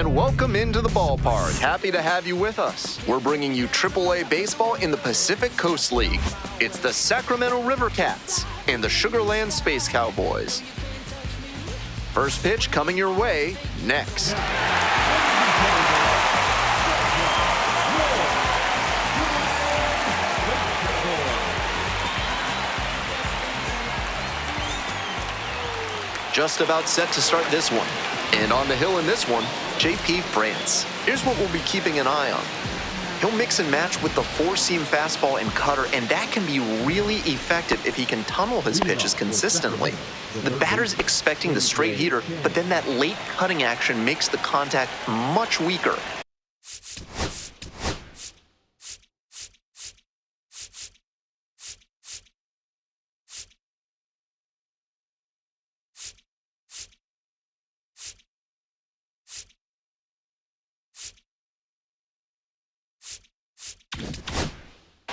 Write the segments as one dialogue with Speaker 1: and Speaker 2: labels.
Speaker 1: And welcome into the ballpark. Happy to have you with us. We're bringing you AAA baseball in the Pacific Coast League. It's the Sacramento River Cats and the Sugar Land Space Cowboys. First pitch coming your way next. Just about set to start this one. And on the hill in this one, JP France. Here's what we'll be keeping an eye on. He'll mix and match with the four-seam fastball and cutter, and that can be really effective if he can tunnel his pitches consistently. The batter's expecting the straight heater, but then that late cutting action makes the contact much weaker.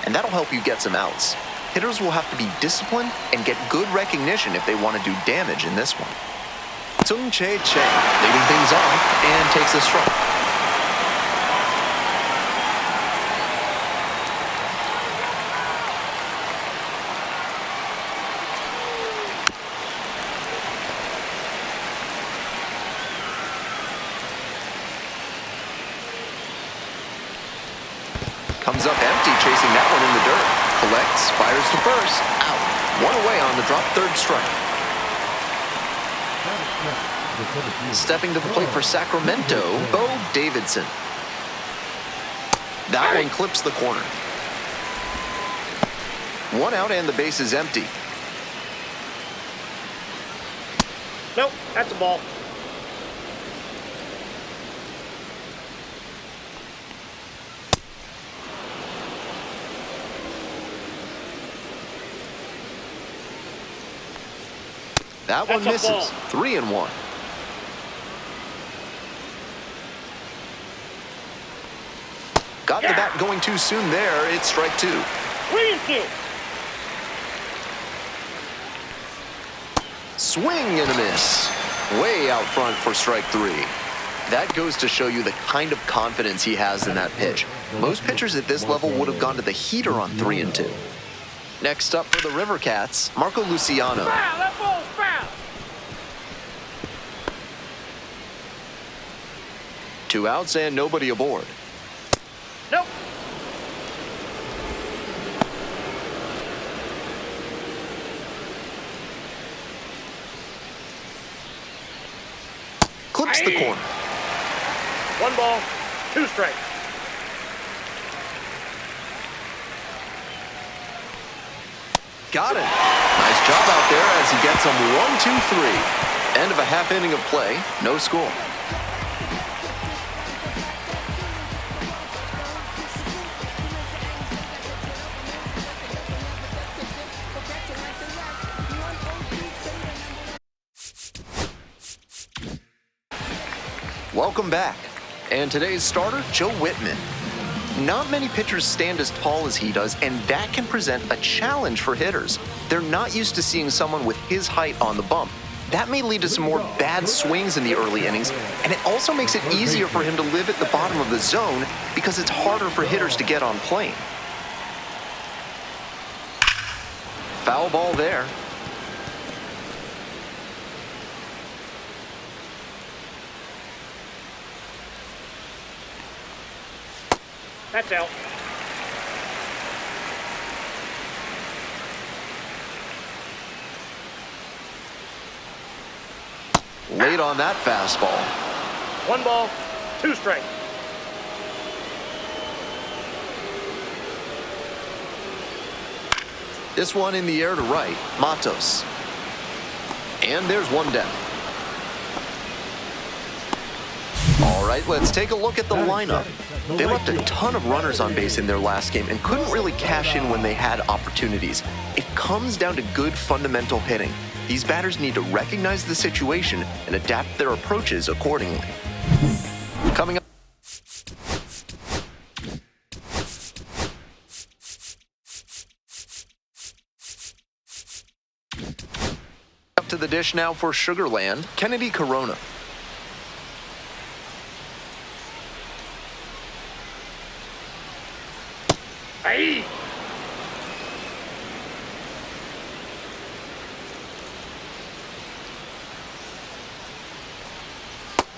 Speaker 1: And that'll help you get some outs. Hitters will have to be disciplined and get good recognition if they want to do damage in this one. Tsung Che leading things off and takes a strike. Comes up empty, chasing that one in the dirt. Collects, fires to first. Out. One away on the drop, third strike. Stepping to the plate for Sacramento, Bo Davidson. That one clips the corner. One out and the base is empty.
Speaker 2: Nope, that's a ball.
Speaker 1: That one misses. 3-1. Got the bat going too soon there. It's strike two.
Speaker 2: 3-2.
Speaker 1: Swing and a miss. Way out front for strike three. That goes to show you the kind of confidence he has in that pitch. Most pitchers at this level would have gone to the heater on 3-2. Next up for the River Cats, Marco Luciano.
Speaker 2: Foul, that ball's foul.
Speaker 1: 2 outs and nobody aboard.
Speaker 2: Nope.
Speaker 1: Clips the corner.
Speaker 2: 1 ball, 2 strikes.
Speaker 1: Got it. Nice job out there as he gets him 1-2-3. End of a half inning of play. No score. Welcome back. And today's starter, Joe Whitman. Not many pitchers stand as tall as he does, and that can present a challenge for hitters. They're not used to seeing someone with his height on the bump. That may lead to some more bad swings in the early innings, and it also makes it easier for him to live at the bottom of the zone because it's harder for hitters to get on plane. Foul ball there.
Speaker 2: That's out.
Speaker 1: Late on that fastball.
Speaker 2: 1 ball, 2 strikes.
Speaker 1: This one in the air to right, Matos. And there's one down. All right, let's take a look at the lineup. They left a ton of runners on base in their last game and couldn't really cash in when they had opportunities. It comes down to good fundamental hitting. These batters need to recognize the situation and adapt their approaches accordingly. Coming up to the dish now for Sugar Land, Kennedy Corona.
Speaker 2: Aye.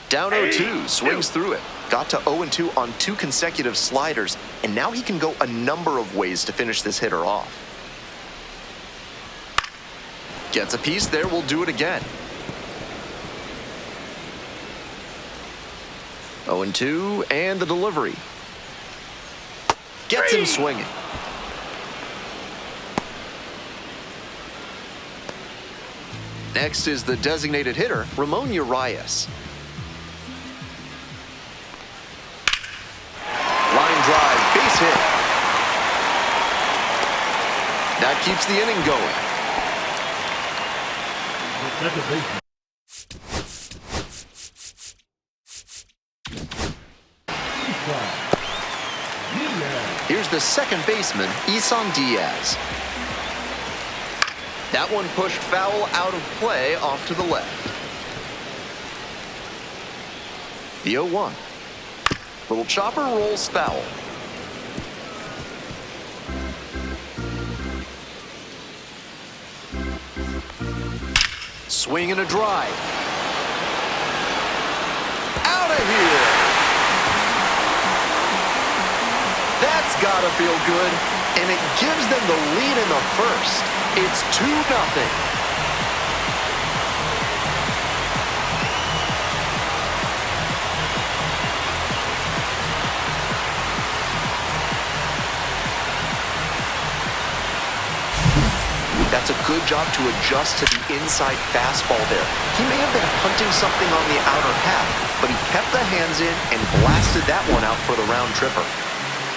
Speaker 1: Down 0-2, swings through it. Got to 0-2 on 2 consecutive sliders, and now he can go a number of ways to finish this hitter off. Gets a piece there, will do it again. 0-2, and the delivery. Gets him swinging. Next is the designated hitter, Ramon Urias. Line drive, base hit. That keeps the inning going. Here's the second baseman, Isan Diaz. That one pushed foul out of play off to the left. The 0-1. Little chopper rolls foul. Swing and a drive. Out of here. That's gotta feel good. And it gives them the lead in the first. It's 2-0. That's a good job to adjust to the inside fastball there. He may have been hunting something on the outer half, but he kept the hands in and blasted that one out for the round tripper.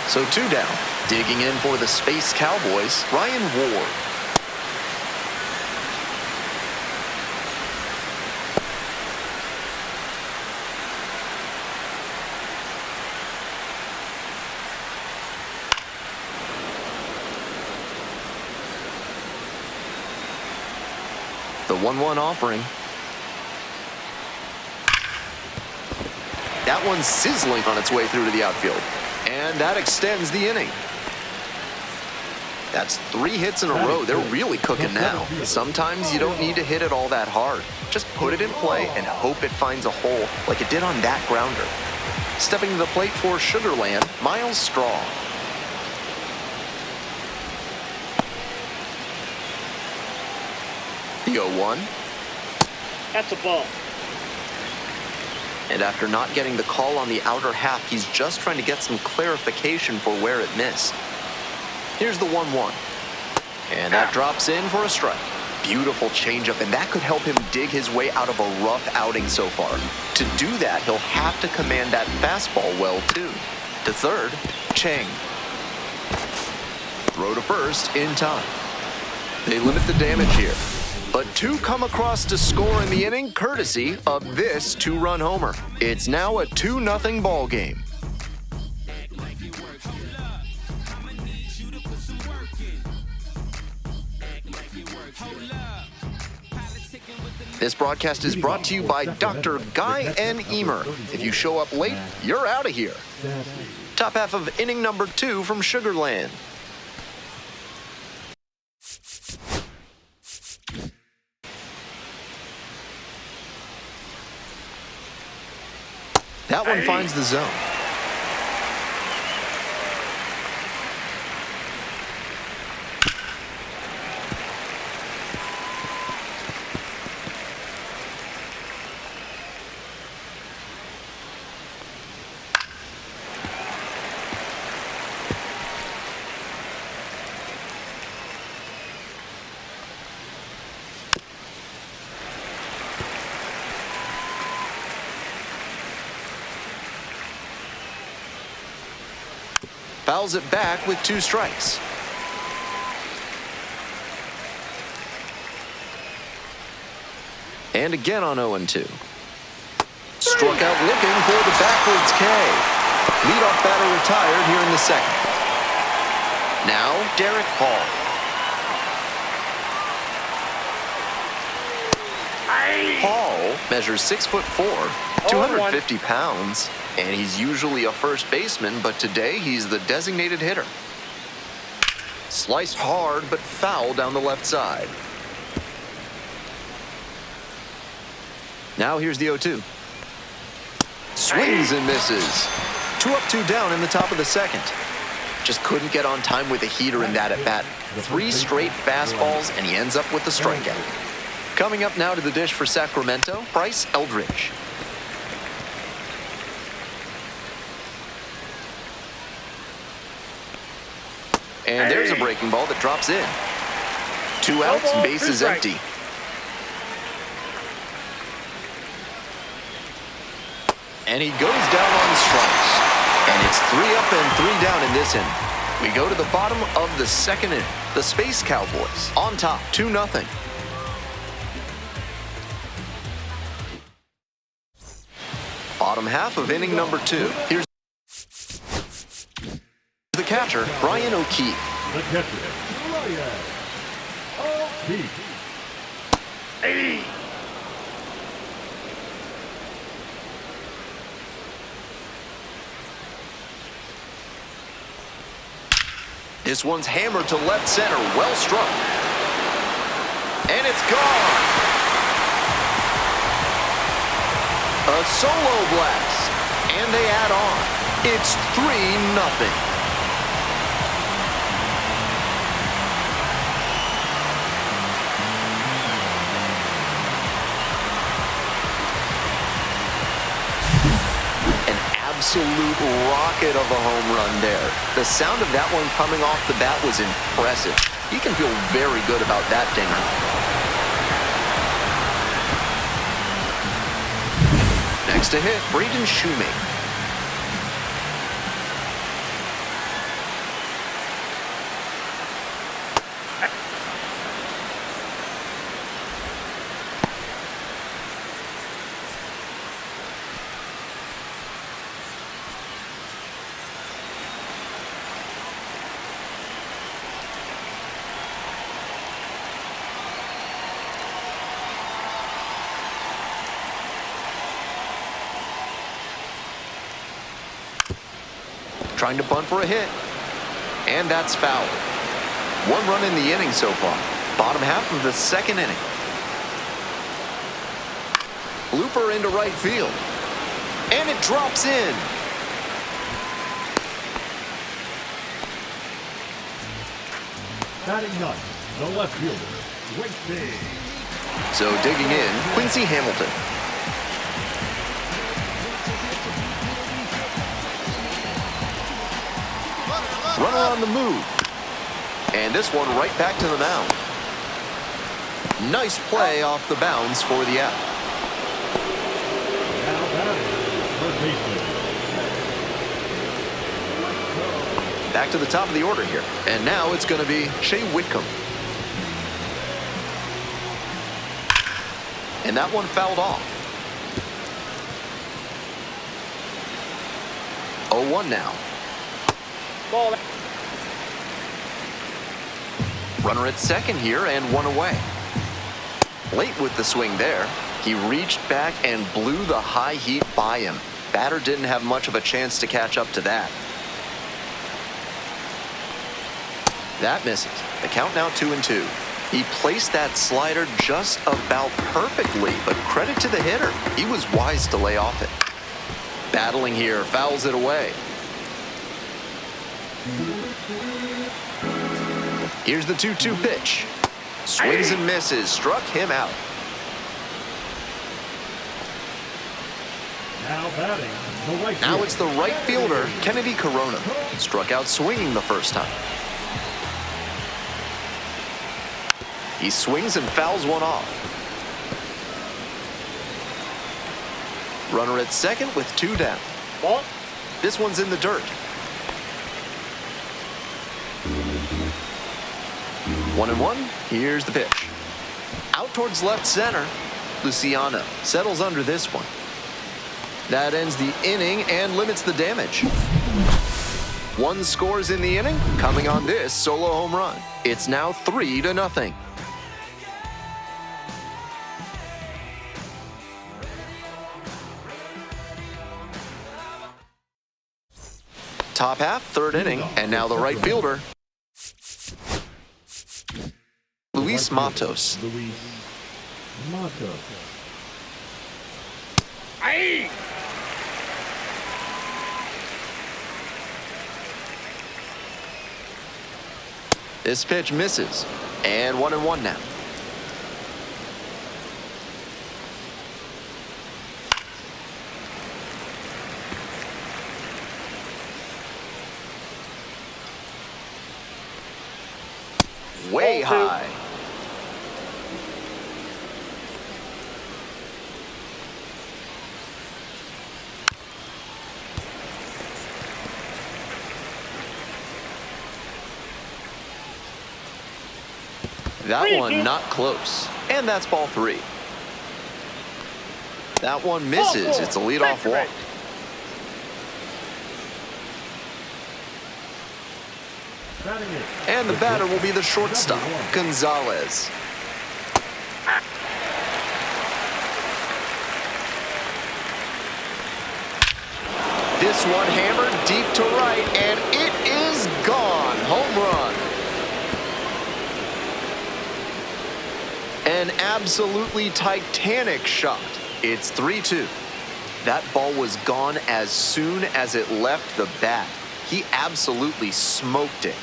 Speaker 1: So 2 down. Digging in for the Space Cowboys, Ryan Ward. The 1-1 offering. That one's sizzling on its way through to the outfield. And that extends the inning. That's 3 hits in a row. They're really cooking now. Sometimes you don't need to hit it all that hard. Just put it in play and hope it finds a hole like it did on that grounder. Stepping to the plate for Sugarland, Miles Straw. The 0-1.
Speaker 2: That's a ball.
Speaker 1: And after not getting the call on the outer half, he's just trying to get some clarification for where it missed. Here's the 1-1. And that drops in for a strike. Beautiful changeup, and that could help him dig his way out of a rough outing so far. To do that, he'll have to command that fastball well, too. To third, Chang. Throw to first in time. They limit the damage here. But 2 come across to score in the inning, courtesy of this 2-run homer. It's now a 2-0 ball game. This broadcast is brought to you by Dr. Guy N. Emer. If you show up late, you're out of here. Top half of inning number 2 from Sugarland. That one finds the zone. Fouls it back with 2 strikes. And again on 0-2. Struck out looking for the backwards K. Leadoff batter retired here in the second. Now, Derek Hall. Hall measures 6'4", 250 pounds. And he's usually a first baseman, but today he's the designated hitter. Sliced hard, but foul down the left side. Now here's the 0-2. Swings and misses. 2 up, 2 down in the top of the second. Just couldn't get on time with a heater in that at-bat. 3 straight fastballs, and he ends up with the strikeout. Coming up now to the dish for Sacramento, Bryce Eldridge. And there's a breaking ball that drops in. 2 outs, bases empty. And he goes down on strikes. And it's 3 up and 3 down in this inning. We go to the bottom of the second inning. The Space Cowboys on top, 2-0. Bottom half of inning number 2. Here's the catcher, Brian O'Keefe.
Speaker 3: The catcher, Brian O'Keefe.
Speaker 2: Hey!
Speaker 1: This one's hammered to left center, well struck. And it's gone. A solo blast. And they add on. It's 3-0. Absolute rocket of a home run there. The sound of that one coming off the bat was impressive. You can feel very good about that dinger. Next to hit, Braden Shoemaker. Trying to bunt for a hit. And that's foul. 1 run in the inning so far. Bottom half of the second inning. Looper into right field. And it drops in.
Speaker 3: Batting ninth, the left fielder, Quincy.
Speaker 1: So digging in, Quincy Hamilton. Runner on the move. And this one right back to the mound. Nice play off the bounce for the out.
Speaker 3: Now batting, third baseman.
Speaker 1: Back to the top of the order here. And now it's going to be Shea Whitcomb. And that one fouled off. 0-1 now.
Speaker 2: Ball.
Speaker 1: Runner at second here and 1 away. Late with the swing there. He reached back and blew the high heat by him. Batter didn't have much of a chance to catch up to that. That misses. The count now 2-2. He placed that slider just about perfectly, but credit to the hitter. He was wise to lay off it. Battling here, fouls it away. Here's the 2-2 pitch. Swings and misses, struck him out.
Speaker 3: Now batting, the right
Speaker 1: Now
Speaker 3: fielder.
Speaker 1: it's the right fielder, Kennedy Corona. Struck out swinging the first time. He swings and fouls one off. Runner at second with 2 down.
Speaker 2: Ball.
Speaker 1: This one's in the dirt. 1-1. Here's the pitch. Out towards left center. Luciano settles under this one. That ends the inning and limits the damage. 1 scores in the inning, coming on this solo home run. It's now 3-0. Top half, third inning, and now the right fielder. Luis Matos.
Speaker 3: Luis Matos.
Speaker 2: Ay!
Speaker 1: This pitch misses, and 1-1 now. Way high. That one not close. And that's ball 3. That one misses. It's a leadoff walk. And the batter will be the shortstop, Gonzalez. This one hammered deep to right, and it is gone. Home run. An absolutely titanic shot. It's 3-2. That ball was gone as soon as it left the bat. He absolutely smoked it.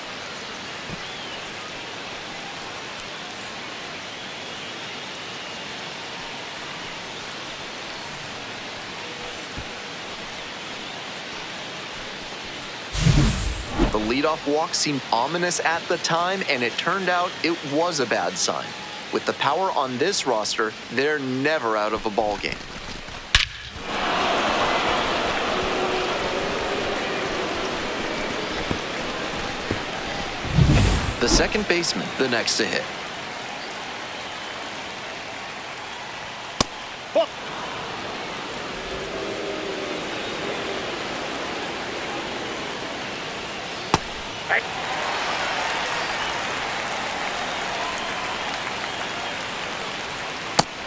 Speaker 1: The leadoff walk seemed ominous at the time, and it turned out it was a bad sign. With the power on this roster, they're never out of a ball game. The second baseman, the next to hit.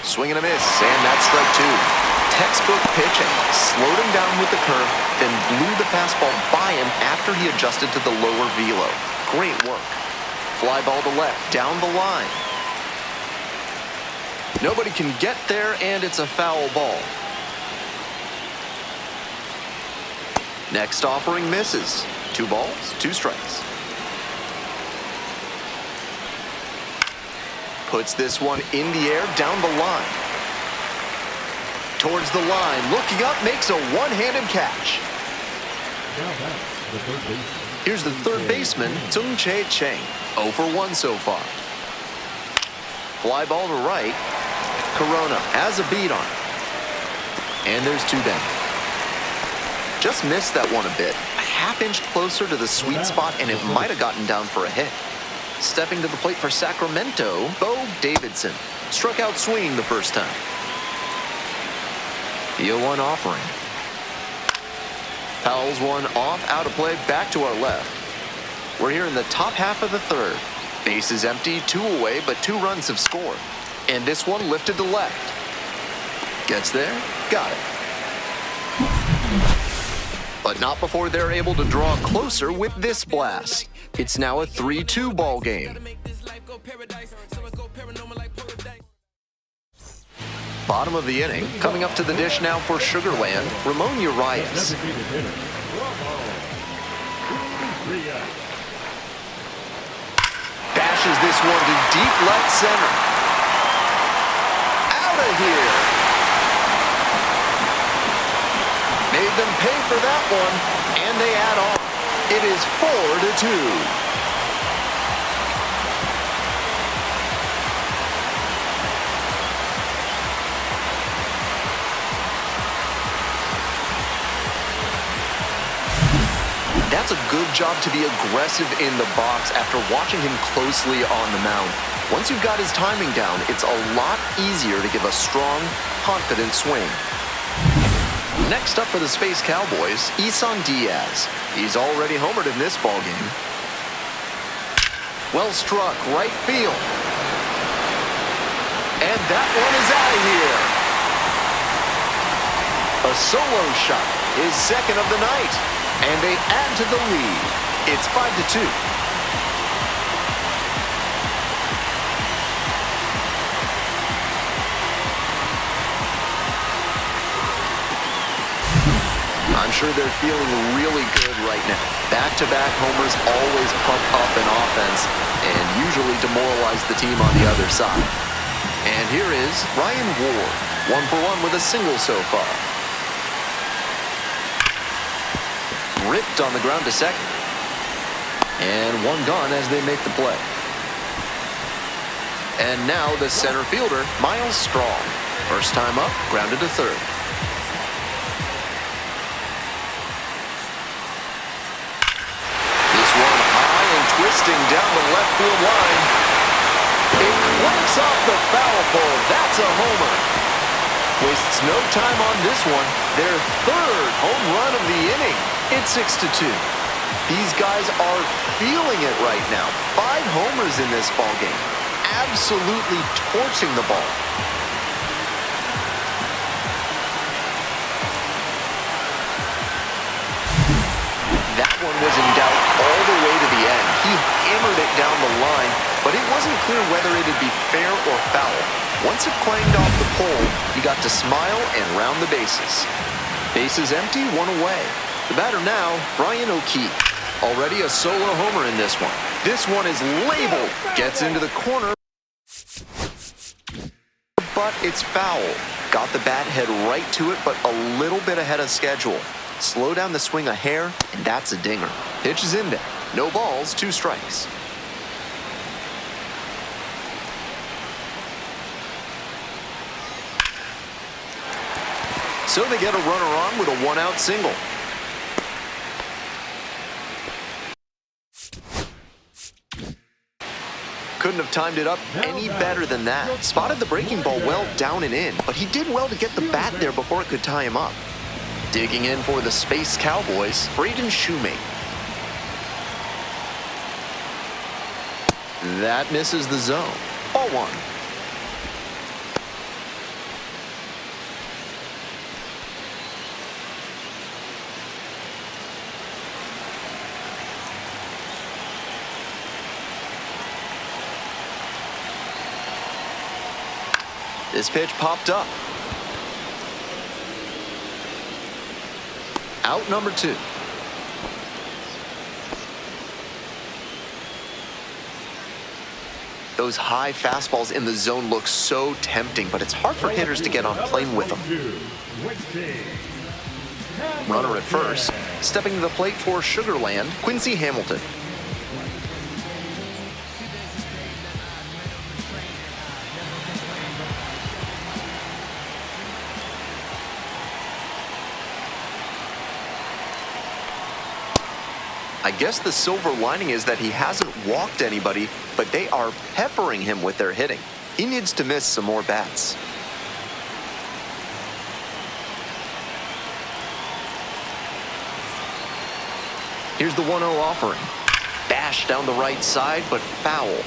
Speaker 1: Swing and a miss, and that's strike 2. Textbook pitching. Slowed him down with the curve, then blew the fastball by him after he adjusted to the lower velo. Great work. Fly ball to left, down the line. Nobody can get there, and it's a foul ball. Next offering misses. 2 balls, 2 strikes. Puts this one in the air, down the line. Towards the line, looking up, makes a one-handed catch. Here's the third baseman, Tsung-Che Cheng. 0 for 1 so far. Fly ball to right. Corona has a beat on it. And there's 2 down. Just missed that one a bit. A half-inch closer to the sweet spot, and it might have gotten down for a hit. Stepping to the plate for Sacramento, Bo Davidson. Struck out swinging the first time. The 0-1 offering. Fouls one off, out of play, back to our left. We're here in the top half of the third. Base is empty, 2 away, but 2 runs have scored. And this one lifted to left. Gets there, got it. But not before they're able to draw closer with this blast. It's now a 3-2 ball game. Bottom of the inning, coming up to the dish now for Sugarland, Ramon Urias. Bashes this one to deep left center. Out of here. Made them pay for that one, and they add on. It is 4-2. That's a good job to be aggressive in the box after watching him closely on the mound. Once you've got his timing down, it's a lot easier to give a strong, confident swing. Next up for the Space Cowboys, Isan Diaz. He's already homered in this ballgame. Well struck, right field. And that one is out of here. A solo shot, his second of the night. And they add to the lead. It's 5-2. I'm sure they're feeling really good right now. Back-to-back homers always pump up an offense and usually demoralize the team on the other side. And here is Ryan Ward, 1 for 1 with a single so far. Ripped on the ground to second. And one gone as they make the play. And now the center fielder, Miles Strong. First time up, grounded to third. This one high and twisting down the left field line. It clanks off the foul pole. That's a homer. Wastes no time on this one. Their third home run of the inning. It's 6-2. These guys are feeling it right now. 5 homers in this ballgame. Absolutely torching the ball. That one was in doubt all the way to the end. He hammered it down the line, but it wasn't clear whether it'd be fair or foul. Once it clanged off the pole, he got to smile and round the bases. Bases empty, 1 away. The batter now, Brian O'Keefe. Already a solo homer in this one. This one is labeled. Gets into the corner, but it's foul. Got the bat head right to it, but a little bit ahead of schedule. Slow down the swing a hair, and that's a dinger. Pitch is in there. No balls, 2 strikes. So they get a runner on with a 1-out single. Couldn't have timed it up any better than that. Spotted the breaking ball well down and in, but he did well to get the bat there before it could tie him up. Digging in for the Space Cowboys, Braden Shoemate. That misses the zone. Ball 1. This pitch popped up. Out number 2. Those high fastballs in the zone look so tempting, but it's hard for hitters to get on plane with them. Runner at first. Stepping to the plate for Sugarland, Quincy Hamilton. I guess the silver lining is that he hasn't walked anybody, but they are peppering him with their hitting. He needs to miss some more bats. Here's the 1-0 offering. Bashed down the right side, but foul.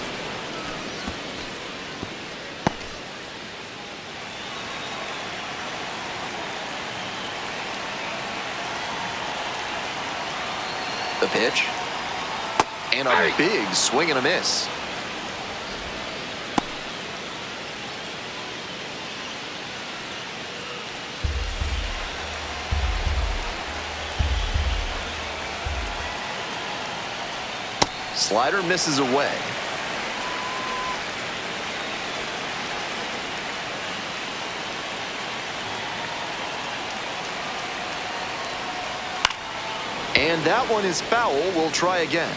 Speaker 1: The pitch. And a big swing and a miss. Slider misses away. And that one is foul. We'll try again.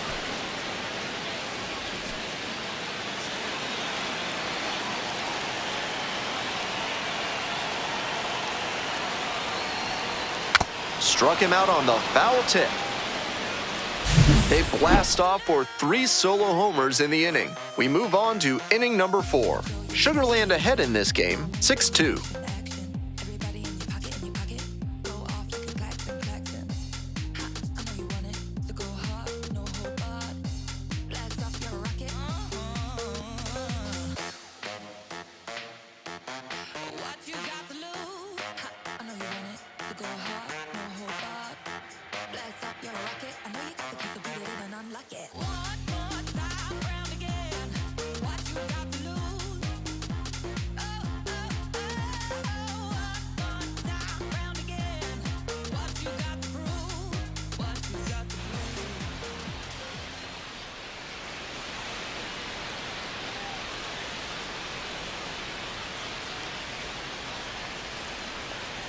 Speaker 1: Struck him out on the foul tip. They blast off for 3 solo homers in the inning. We move on to inning number 4. Sugarland ahead in this game, 6-2.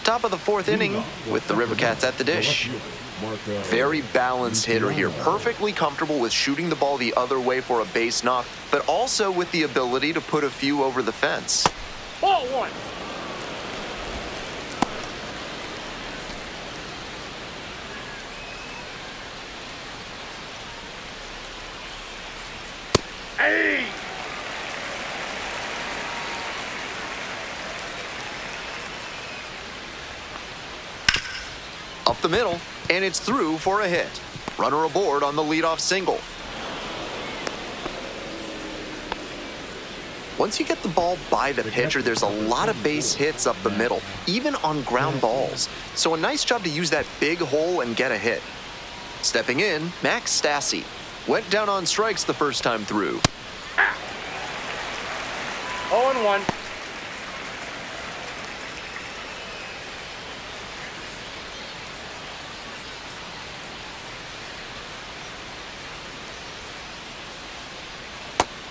Speaker 1: Top of the fourth inning with the River Cats at the dish. Very balanced hitter here, perfectly comfortable with shooting the ball the other way for a base knock, but also with the ability to put a few over the fence.
Speaker 2: Ball one. Hey!
Speaker 1: Up the middle, and it's through for a hit. Runner aboard on the leadoff single. Once you get the ball by the pitcher, there's a lot of base hits up the middle, even on ground balls. So a nice job to use that big hole and get a hit. Stepping in, Max Stassi. Went down on strikes the first time through.
Speaker 2: 0-1.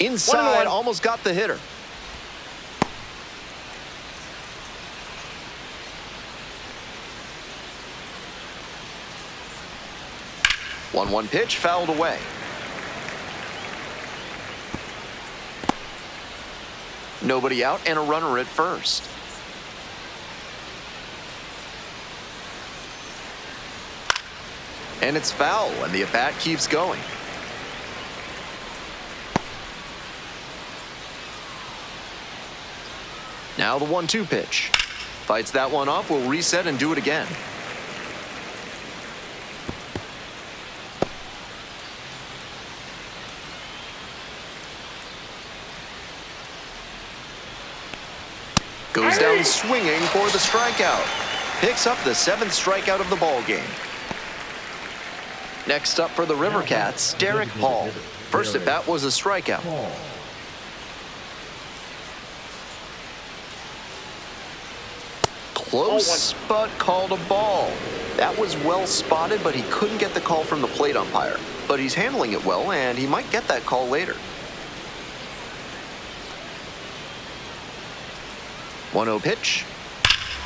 Speaker 1: Inside, almost got the hitter. One pitch fouled away. Nobody out and a runner at first. And it's foul, and the at-bat keeps going. Now the 1-2 pitch. Fights that one off, will reset and do it again. Goes down swinging for the strikeout. Picks up the 7th strikeout of the ball game. Next up for the River Cats, Derek Paul. First at bat was a strikeout. Close, but called a ball. That was well spotted, but he couldn't get the call from the plate umpire. But he's handling it well, and he might get that call later. 1-0 pitch.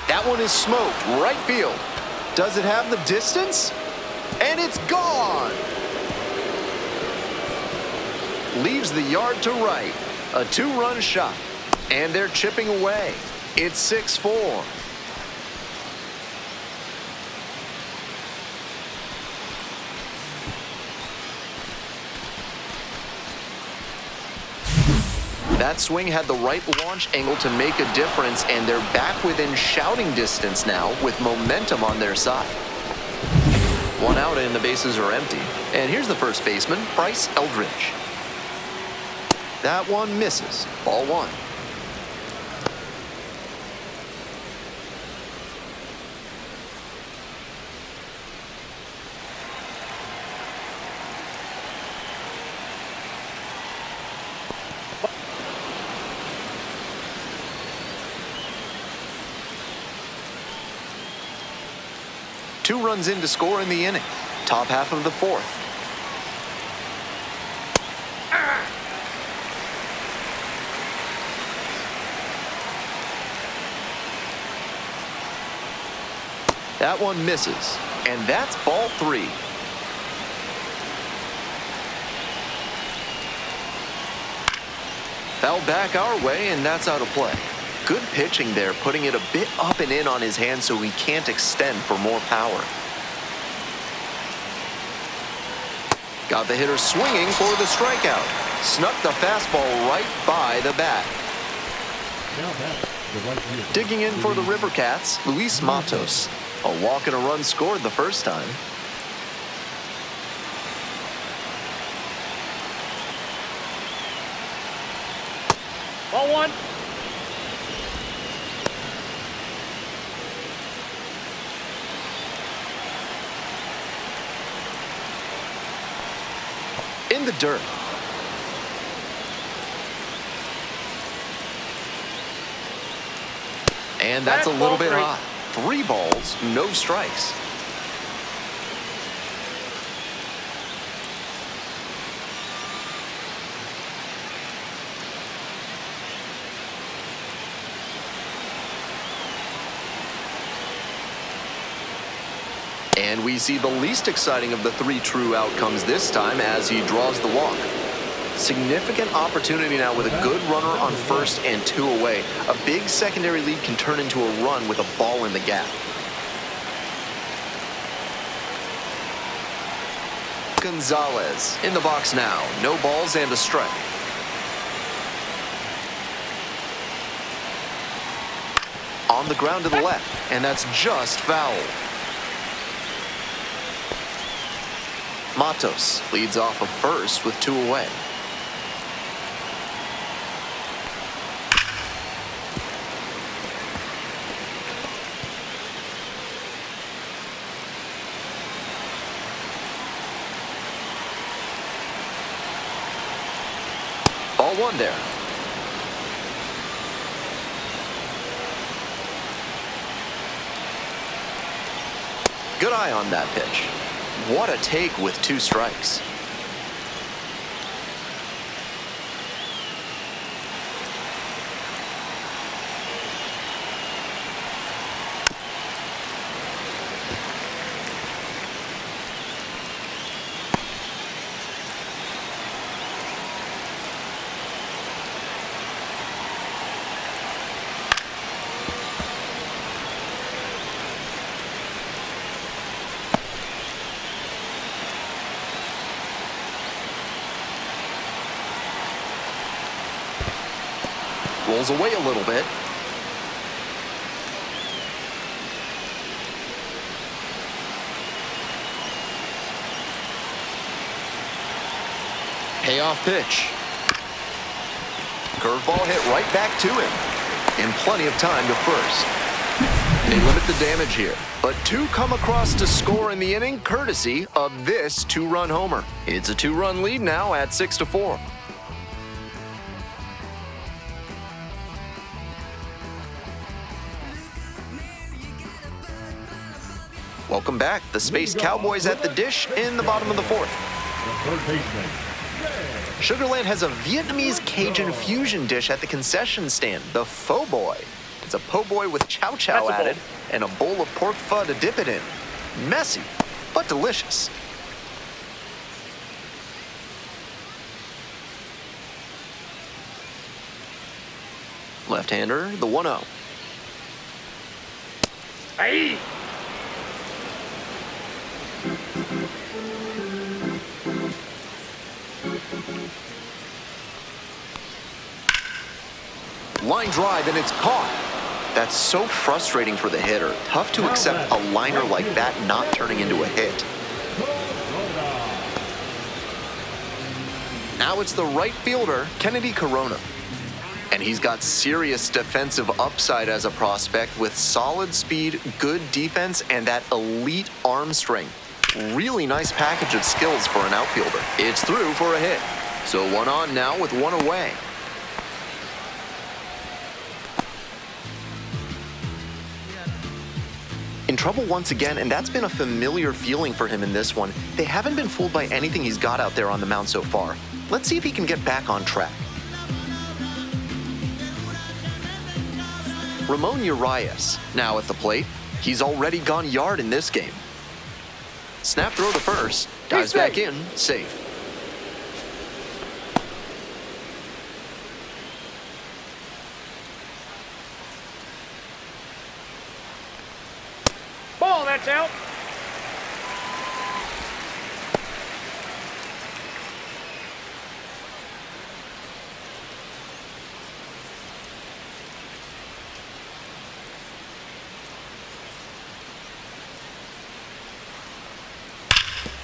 Speaker 1: That one is smoked, right field. Does it have the distance? And it's gone! Leaves the yard to right. A 2-run shot. And they're chipping away. It's 6-4. That swing had the right launch angle to make a difference, and they're back within shouting distance now with momentum on their side. One out and the bases are empty. And here's the first baseman, Bryce Eldridge. That one misses. Ball one. Two runs in to score in the inning. Top half of the fourth. That one misses, and that's ball three. Fouled back our way, and that's out of play. Good pitching there, putting it a bit up and in on his hand so he can't extend for more power. Got the hitter swinging for the strikeout. Snuck the fastball right by the bat. Digging in for the River Cats, Luis Matos. A walk and a run scored the first time.
Speaker 2: Ball one.
Speaker 1: In the dirt. And that's a little bit high. 3 balls, no strikes. And we see the least exciting of the three true outcomes this time as he draws the walk. Significant opportunity now with a good runner on first and 2 away. A big secondary lead can turn into a run with a ball in the gap. Gonzalez in the box now. No balls and a strike. On the ground to the left, and that's just foul. Matos leads off of first with 2 away. Ball 1 there. Good eye on that pitch. What a take with 2 strikes. Rolls away a little bit. Payoff pitch. Curveball hit right back to him. And plenty of time to first. They limit the damage here, but 2 come across to score in the inning courtesy of this 2-run homer. It's a 2-run lead now at 6-4. Welcome back. The Space Cowboys at the dish in the bottom of the 4th.
Speaker 3: The third baseman.
Speaker 1: Sugarland has a Vietnamese Cajun fusion dish at the concession stand, the Pho Boy. It's a po' boy with chow chow
Speaker 2: That's a
Speaker 1: added and a bowl of pork pho to dip it in. Messy, but delicious. Left-hander, the 1-0.
Speaker 2: Hey!
Speaker 1: Line drive, and it's caught. That's so frustrating for the hitter. Tough to accept a liner like that not turning into a hit. Now it's the right fielder, Kennedy Corona. And he's got serious defensive upside as a prospect with solid speed, good defense, and that elite arm strength. Really nice package of skills for an outfielder. It's through for a hit. So 1 on now with 1 away. In trouble once again, and that's been a familiar feeling for him in this one. They haven't been fooled by anything he's got out there on the mound so far. Let's see if he can get back on track. Ramon Urias now at the plate. He's already gone yard in this game. Snap throw to first. Dives back in. Safe.
Speaker 2: Ball, that's out.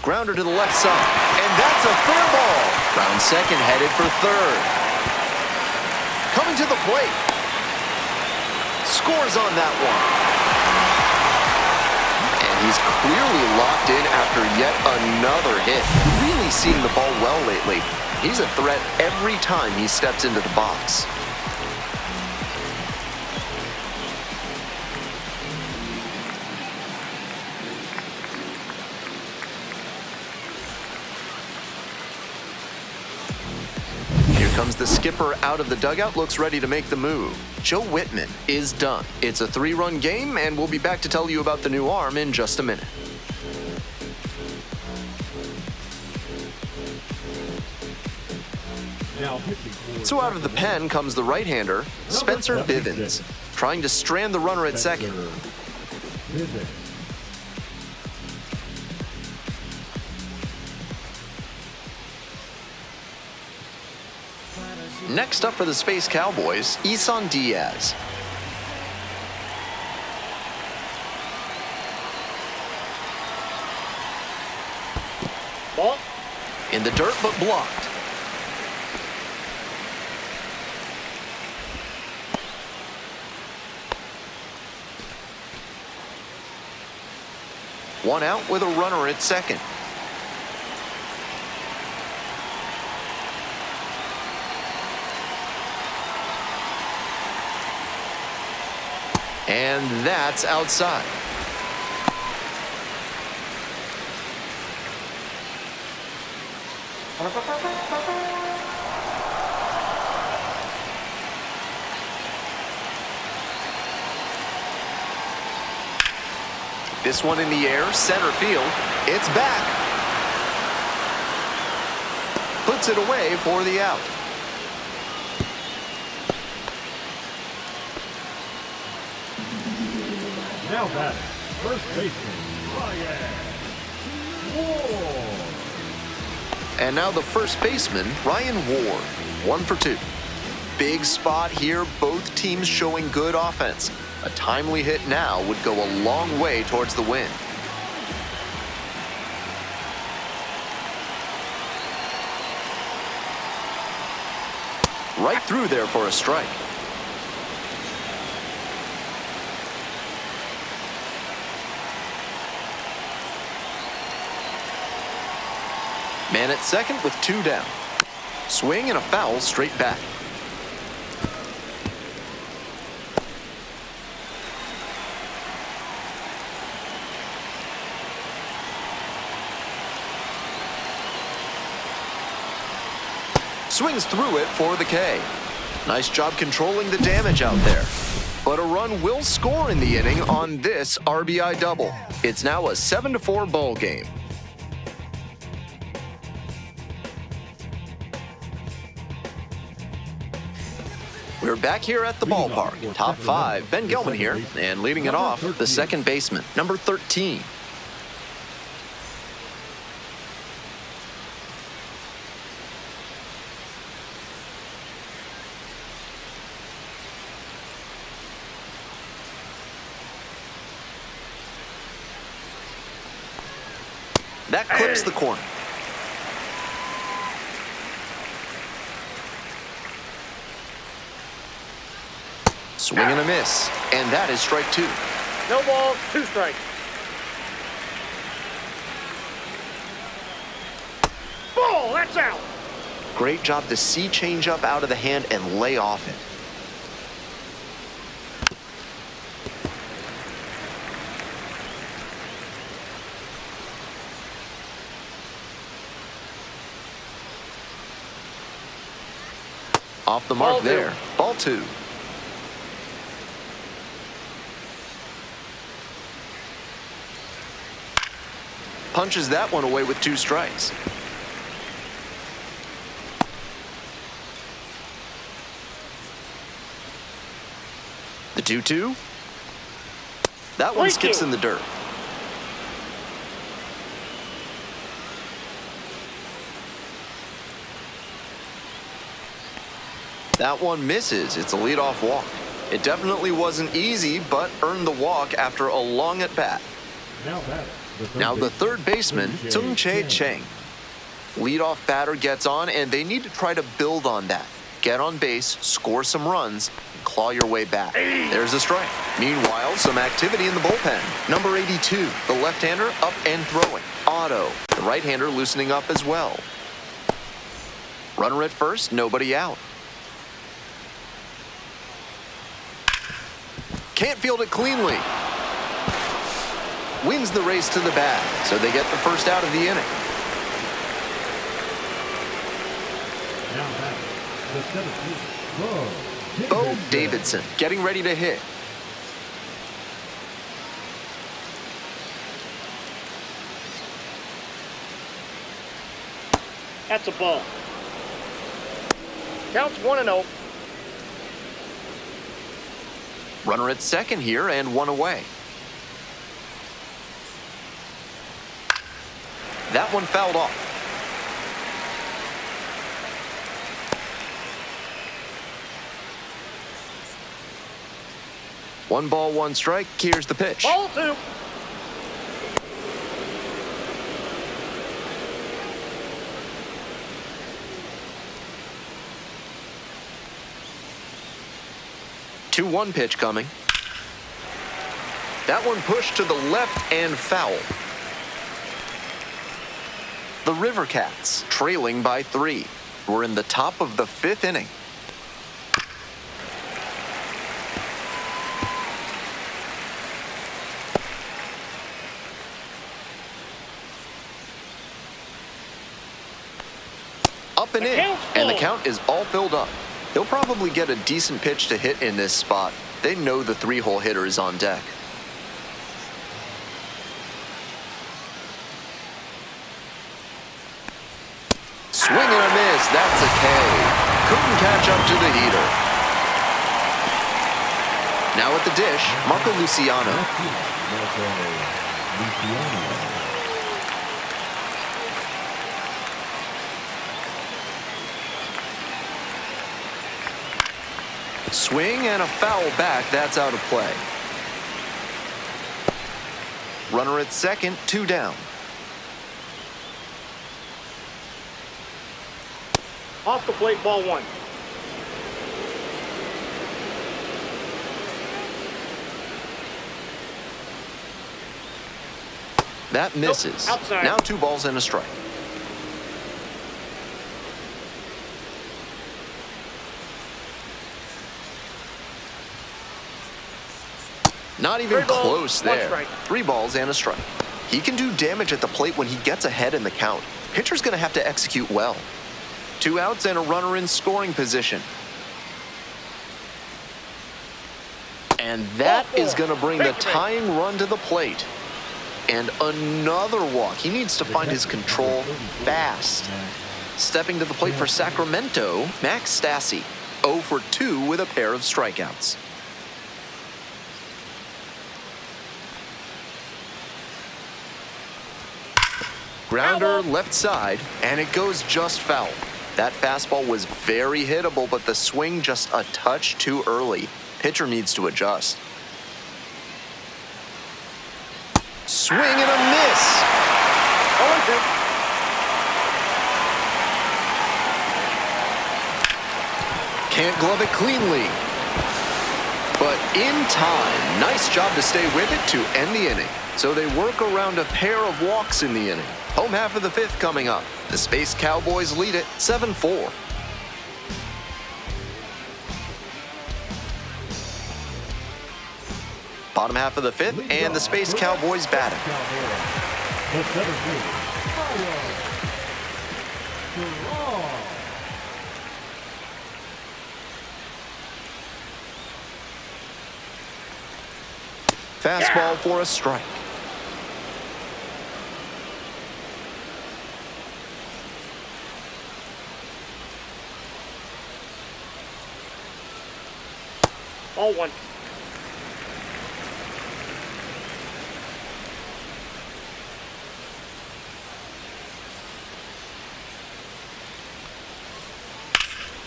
Speaker 1: Grounder to the left side. And that's a fair ball. Round second headed for third. Coming to the plate. Scores on that one. And he's clearly locked in after yet another hit. Really seeing the ball well lately. He's a threat every time he steps into the box. Comes the skipper out of the dugout, looks ready to make the move. Joe Whitman is done. It's a 3-run game, and we'll be back to tell you about the new arm in just a minute.
Speaker 3: Now pitching for
Speaker 1: So out of the pen comes the right-hander, Spencer Bivens, trying to strand the runner at second.
Speaker 3: Bivens.
Speaker 1: Next up for the Space Cowboys, Isan Diaz.
Speaker 2: Ball.
Speaker 1: In the dirt, but blocked. One out with a runner at second. And that's outside. This one in the air, center field. It's back. Puts it away for the out.
Speaker 3: Now batting, first baseman, Ryan Ward.
Speaker 1: And now the first baseman, Ryan Ward, 1 for 2. Big spot here, both teams showing good offense. A timely hit now would go a long way towards the win. Right through there for a strike. Man at second with 2 down. Swing and a foul straight back. Swings through it for the K. Nice job controlling the damage out there. But a run will score in the inning on this RBI double. It's now a 7-4 ball game. We're back here at the ballpark. Top 5, Ben Gelman here, and leading it off, the second baseman, number 13. That clips the corner. Swing and a miss, and that is strike 2.
Speaker 2: No balls, 2 strikes. Ball, that's out.
Speaker 1: Great job to see changeup out of the hand and lay off it. Off the mark
Speaker 2: Ball
Speaker 1: there.
Speaker 2: 2.
Speaker 1: Ball 2. Punches that one away with 2 strikes. The 2-2. That one skips in the dirt. That one misses. It's a leadoff walk. It definitely wasn't easy, but earned the walk after a long at-bat. Now the third baseman, Tsung Chae Cheng. Leadoff batter gets on, and they need to try to build on that. Get on base, score some runs, and claw your way back. There's a strike. Meanwhile, some activity in the bullpen. Number 82, the left-hander up and throwing. Otto, the right-hander loosening up as well. Runner at first, nobody out. Can't field it cleanly. Wins the race to the bag, so they get the first out of the inning. Bo Davidson getting ready to hit.
Speaker 2: That's a ball. Counts 1-0.
Speaker 1: Runner at second here and one away. That one fouled off. One ball, one strike. Here's the pitch.
Speaker 2: Ball 2.
Speaker 1: Two 1 pitch coming. That one pushed to the left and foul. The River Cats trailing by 3. We're in the top of the 5th inning. Up and in, and the count is all filled up. He'll probably get a decent pitch to hit in this spot. They know the 3-hole hitter is on deck. Swing and a miss, that's a K. Couldn't catch up to the heater. Now at the dish, Marco Luciano. Swing and a foul back, that's out of play. Runner at second, 2 down.
Speaker 2: Off the plate, ball 1.
Speaker 1: That misses.
Speaker 2: Nope, outside.
Speaker 1: Now 2 balls and a strike. Not even close there. 3 balls and a strike. He can do damage at the plate when he gets ahead in the count. Pitcher's going to have to execute well. 2 outs and a runner in scoring position. And that is going to bring the tying run to the plate. And another walk. He needs to find his control fast. Stepping to the plate for Sacramento, Max Stassi. 0 for 2 with a pair of strikeouts. Grounder left side, and it goes just foul. That fastball was very hittable, but the swing just a touch too early. Pitcher needs to adjust. Swing and a miss.
Speaker 2: 0-2.
Speaker 1: Can't glove it cleanly. But in time, nice job to stay with it to end the inning. So they work around a pair of walks in the inning. Home half of the 5th coming up. The Space Cowboys lead it 7-4. Bottom half of the 5th, and the Space Cowboys batting. Fastball for a strike.
Speaker 2: Ball 1.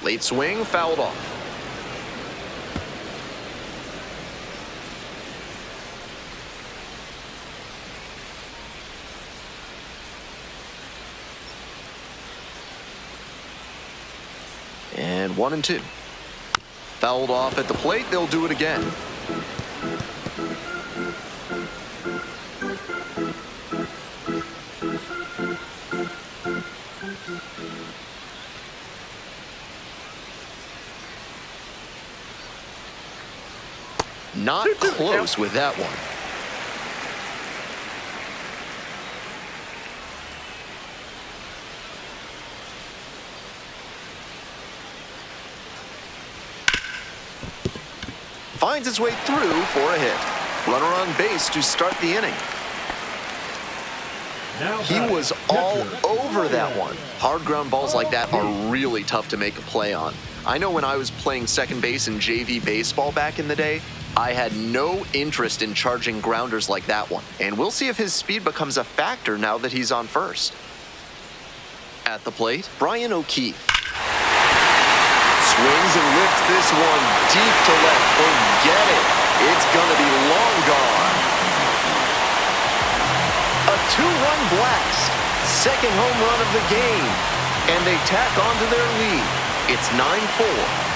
Speaker 1: Late swing, fouled off. And 1-2. Fouled off at the plate, they'll do it again. Not close with that one. Finds its way through for a hit. Runner on base to start the inning. He was all over that one. Hard ground balls like that are really tough to make a play on. I know when I was playing second base in JV baseball back in the day, I had no interest in charging grounders like that one. And we'll see if his speed becomes a factor now that he's on first. At the plate, Brian O'Keefe. Swings and lifts this one deep to left. Forget it. It's gonna be long gone. A two-run blast. Second home run of the game. And they tack on to their lead. It's 9-4.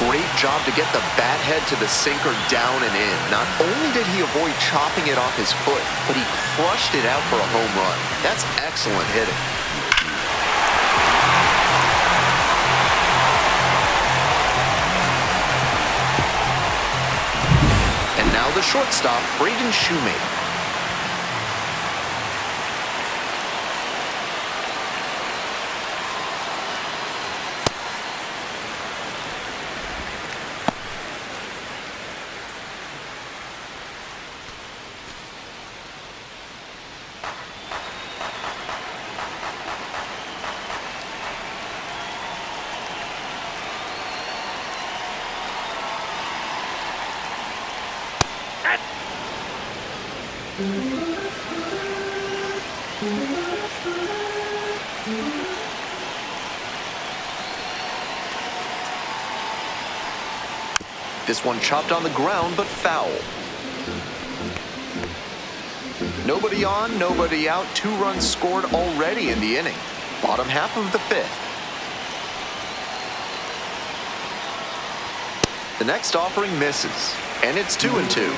Speaker 1: Great job to get the bat head to the sinker down and in. Not only did he avoid chopping it off his foot, but he crushed it out for a home run. That's excellent hitting. And now the shortstop, Braden Shoemaker. This one chopped on the ground, but foul. Nobody on, nobody out. 2 runs scored already in the inning. Bottom half of the 5th. The next offering misses, and it's 2-2.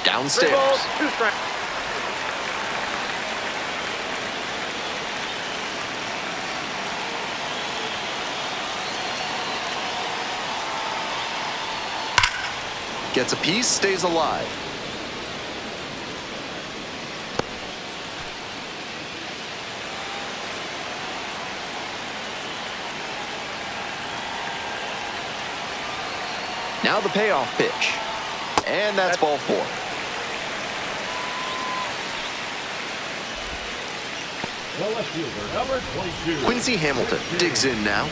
Speaker 1: Downstairs.
Speaker 2: 3 balls, 2 strikes.
Speaker 1: Gets a piece, stays alive. Now the payoff pitch. And that's ball 4.
Speaker 3: The left fielder, number 22.
Speaker 1: Quincy Hamilton digs in now.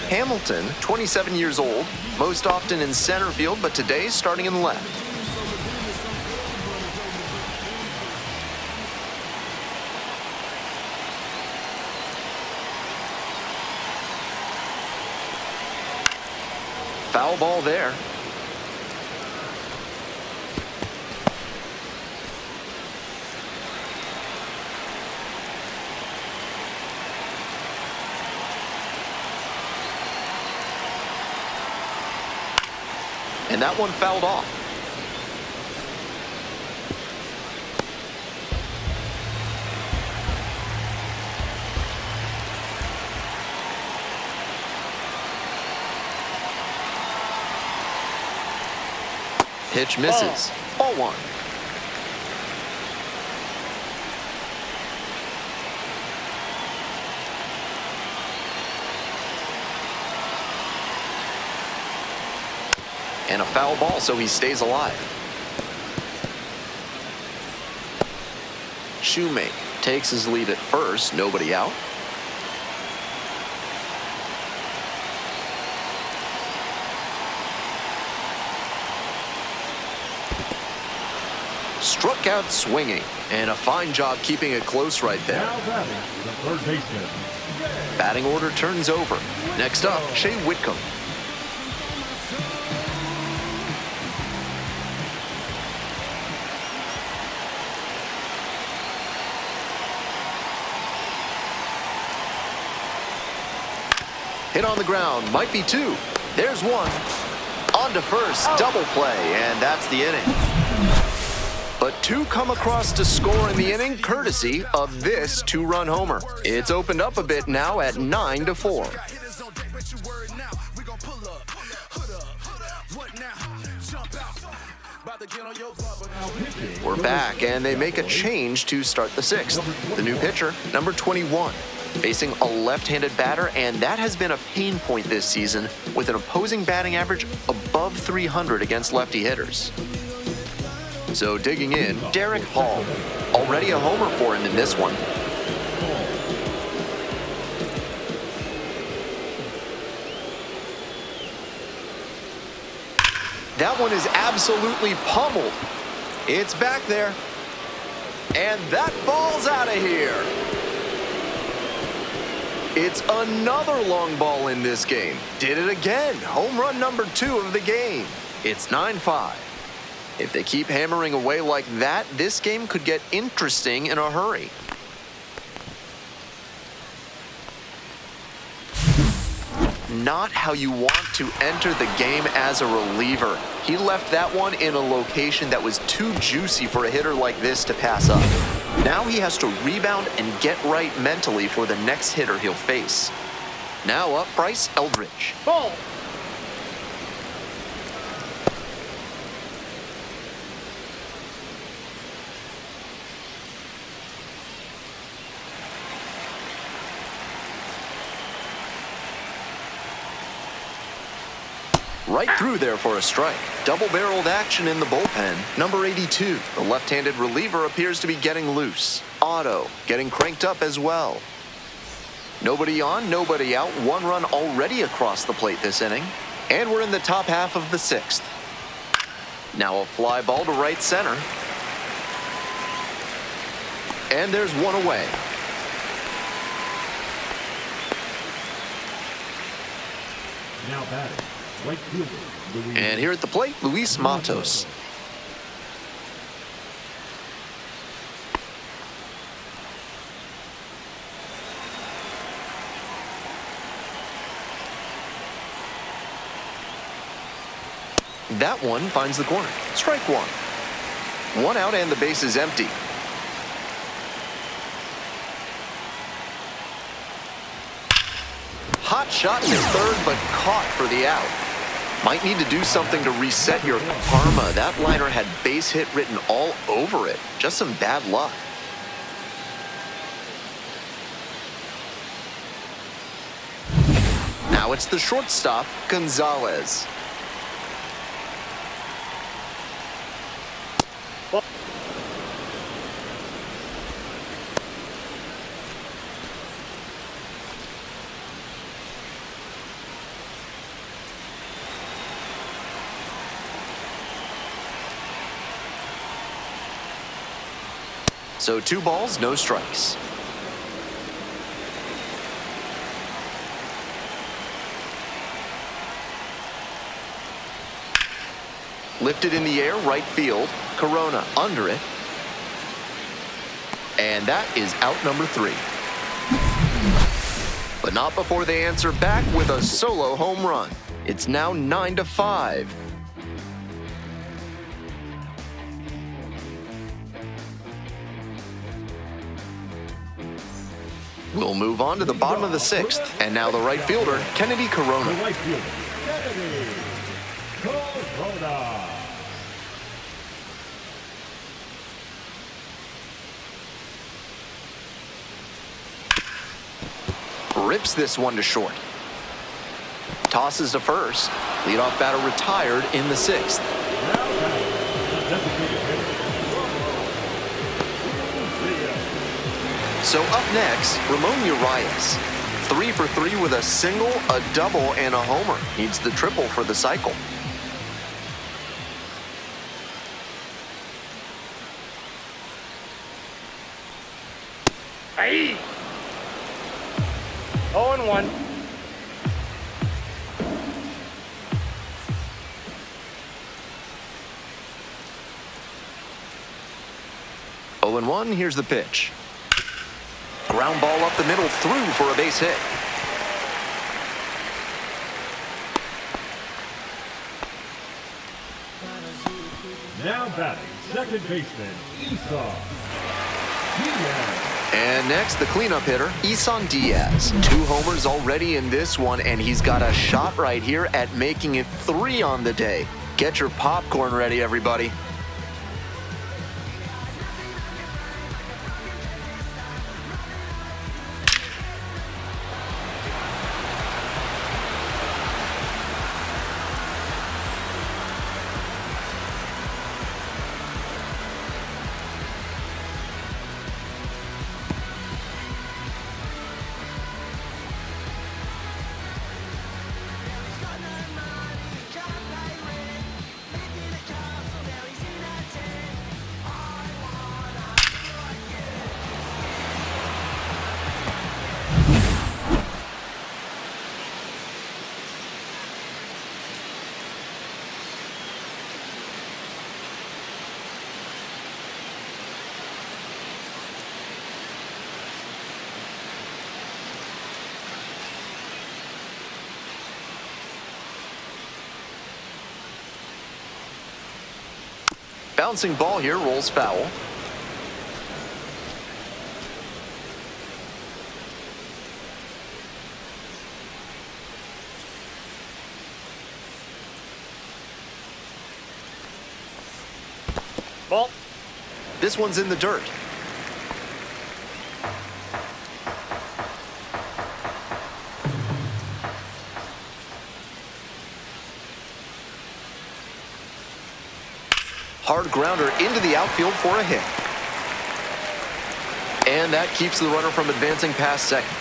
Speaker 1: Hamilton, 27 years old, most often in center field, but today starting in left. Foul ball there. And that one fouled off. Pitch misses. Ball 1. And a foul ball, so he stays alive. Shoemaker takes his lead at first, nobody out. Struck out swinging, and a fine job keeping it close right there.
Speaker 3: Now batting, the third baseman.
Speaker 1: Batting order turns over. Next up, Shea Whitcomb. Hit on the ground, might be 2. There's 1. On to first, double play, and that's the inning. But 2 come across to score in the inning, courtesy of this 2-run homer. It's opened up a bit now at 9-4. We're back, and they make a change to start the sixth. The new pitcher, number 21, facing a left-handed batter, and that has been a pain point this season with an opposing batting average above 300 against lefty hitters. So digging in, Derek Hall, already a homer for him in this one. That one is absolutely pummeled. It's back there. And that ball's out of here. It's another long ball in this game. Did it again. Home run number 2 of the game. It's 9-5. If they keep hammering away like that, this game could get interesting in a hurry. Not how you want to enter the game as a reliever. He left that one in a location that was too juicy for a hitter like this to pass up. Now he has to rebound and get right mentally for the next hitter he'll face. Now up, Bryce Eldridge.
Speaker 2: Ball.
Speaker 1: Right through there for a strike. Double-barreled action in the bullpen. Number 82, the left-handed reliever, appears to be getting loose. Otto getting cranked up as well. Nobody on, nobody out. 1 run already across the plate this inning. And we're in the top half of the 6th. Now a fly ball to right center. And there's 1 away.
Speaker 3: Now batting, right fielder, Luis.
Speaker 1: And here at the plate, Luis Matos. That one finds the corner. Strike 1. 1 out and the base is empty. Hot shot to third, but caught for the out. Might need to do something to reset your karma. That liner had base hit written all over it. Just some bad luck. Now it's the shortstop, Gonzalez. So 2 balls, no strikes. Lifted in the air, right field. Corona under it. And that is out number 3. But not before they answer back with a solo home run. It's now 9-5. We'll move on to the bottom of the 6th. And now the right fielder, Kennedy Corona.
Speaker 3: The right fielder, Kennedy Corona.
Speaker 1: Rips this one to short. Tosses to first. Leadoff batter retired in the 6th.
Speaker 3: Now batting, the designated hitter.
Speaker 1: So up next, Ramon Urias. 3 for 3 with a single, a double, and a homer. Needs the triple for the cycle.
Speaker 2: Aye. 0-1.
Speaker 1: Oh and 1, here's the pitch. Ground ball up the middle, through for a base hit.
Speaker 3: Now batting, second baseman, Esau Diaz.
Speaker 1: And next, the cleanup hitter, Isan Diaz. 2 homers already in this one, and he's got a shot right here at making it 3 on the day. Get your popcorn ready, everybody. Bouncing ball here, rolls foul.
Speaker 2: Ball.
Speaker 1: This one's in the dirt. Hard grounder into the outfield for a hit. And that keeps the runner from advancing past second.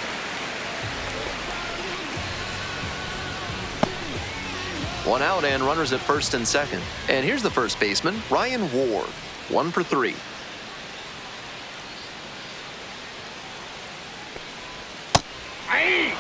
Speaker 1: One out and runners at first and second. And here's the first baseman, Ryan Ward. 1 for 3.
Speaker 2: Aye.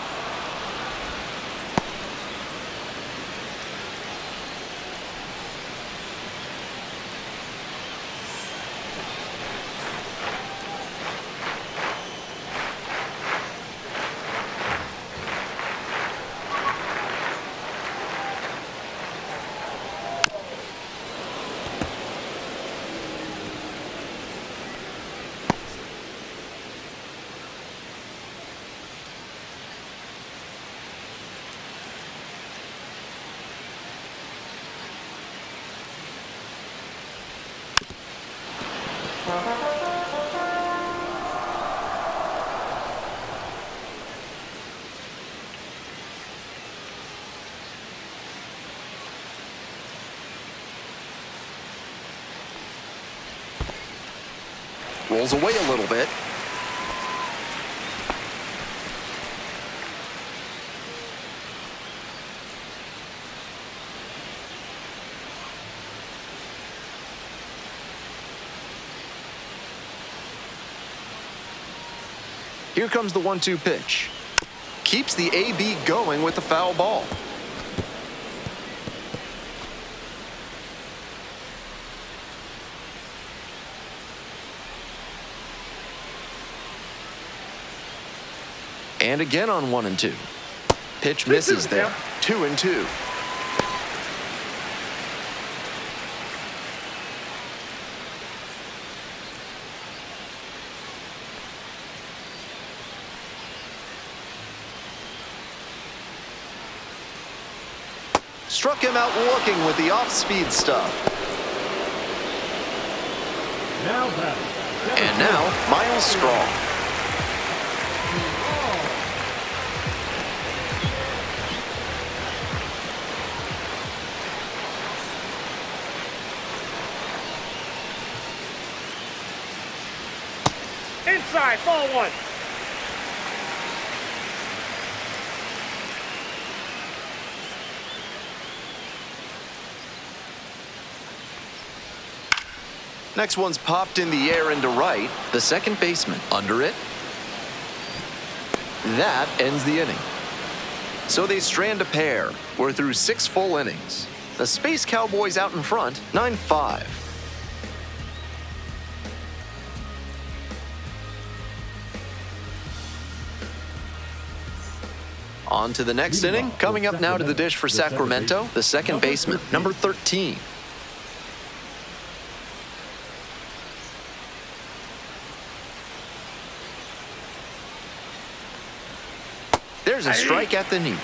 Speaker 1: Rolls away a little bit. Here comes the 1-2 pitch. Keeps the AB going with the foul ball. And again on 1 and 2. Pitch misses there. 2 and 2. Struck him out looking with the off-speed stuff.
Speaker 3: Now batting.
Speaker 1: And now, Miles Strong.
Speaker 2: Inside, ball 1.
Speaker 1: Next one's popped in the air into right. The second baseman under it. That ends the inning. So they strand a pair. We're through 6 full innings. The Space Cowboys out in front, 9-5. On to the next inning. Coming up now to the dish for Sacramento, the second baseman, number 13. There's a strike at the knees.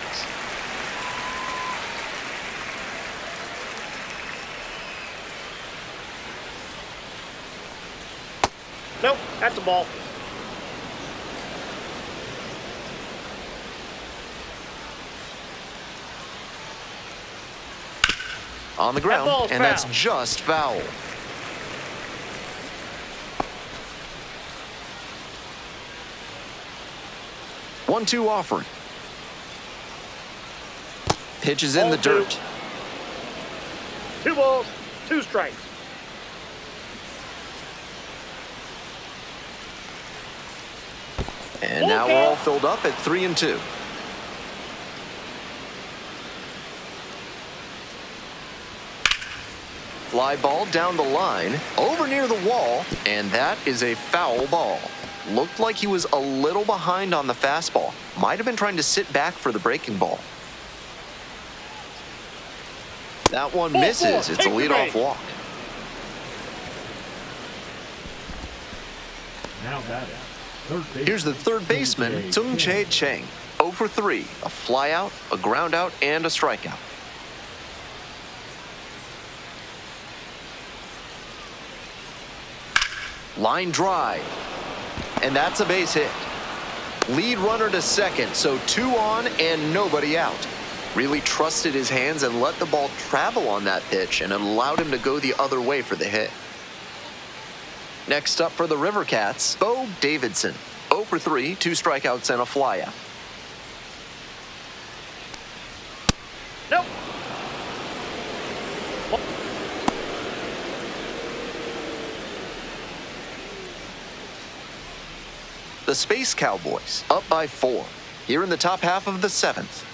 Speaker 2: That's a ball.
Speaker 1: On the
Speaker 2: That
Speaker 1: ground,
Speaker 2: ball's
Speaker 1: and that's
Speaker 2: foul.
Speaker 1: just foul. One-two offering. Pitch is in
Speaker 2: Ball
Speaker 1: the
Speaker 2: two.
Speaker 1: dirt.
Speaker 2: 2 balls, 2 strikes.
Speaker 1: And
Speaker 2: Full
Speaker 1: now we're
Speaker 2: count.
Speaker 1: all filled up at 3-2. Fly ball down the line, over near the wall, and that is a foul ball. Looked like he was a little behind on the fastball. Might have been trying to sit back for the breaking ball. That one
Speaker 2: Ball
Speaker 1: misses.
Speaker 2: four.
Speaker 1: It's a
Speaker 2: Take the
Speaker 1: leadoff
Speaker 2: bait.
Speaker 1: walk.
Speaker 3: Now batting. Third baseman.
Speaker 1: Here's the third baseman, Tung Chae Chang. 0 for 3, a flyout, a groundout, and a strikeout. Line drive. And that's a base hit. Lead runner to second, so 2 on and nobody out. Really trusted his hands and let the ball travel on that pitch and allowed him to go the other way for the hit. Next up for the River Cats, Bo Davidson. 0 for 3, 2 strikeouts and a flyout.
Speaker 2: Nope.
Speaker 1: The Space Cowboys, up by 4, here in the top half of the 7th.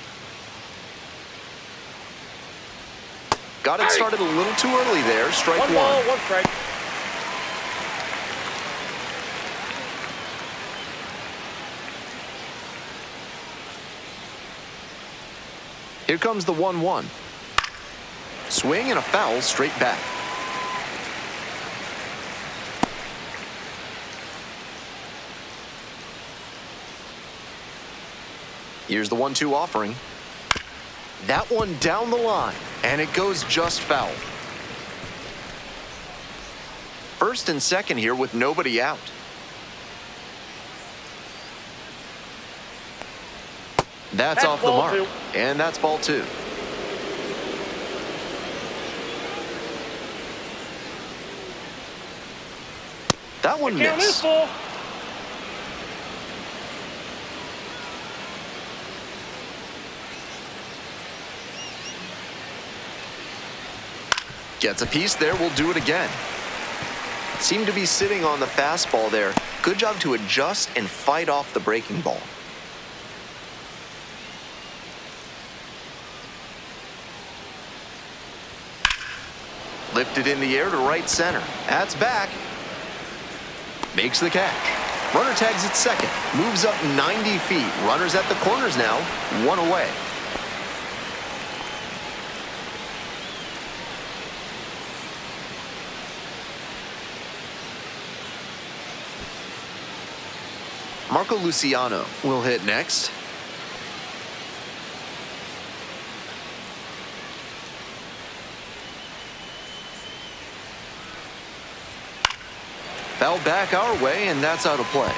Speaker 1: Got it started a little too early there, strike
Speaker 2: 1
Speaker 1: one.
Speaker 2: ball, 1 strike.
Speaker 1: Here comes the 1-1. Swing and a foul straight back. Here's the 1-2 offering. That one down the line, and it goes just foul. First and second here with nobody out. That's off the
Speaker 2: ball
Speaker 1: mark,
Speaker 2: 2.
Speaker 1: and that's ball 2. That one
Speaker 2: Count is
Speaker 1: missed.
Speaker 2: full.
Speaker 1: Gets a piece there, we'll do it again. Seemed to be sitting on the fastball there. Good job to adjust and fight off the breaking ball. Lifted in the air to right center. That's back. Makes the catch. Runner tags at second. Moves up 90 feet. Runners at the corners now. 1 away. Marco Luciano will hit next. Foul back our way, and that's out of play.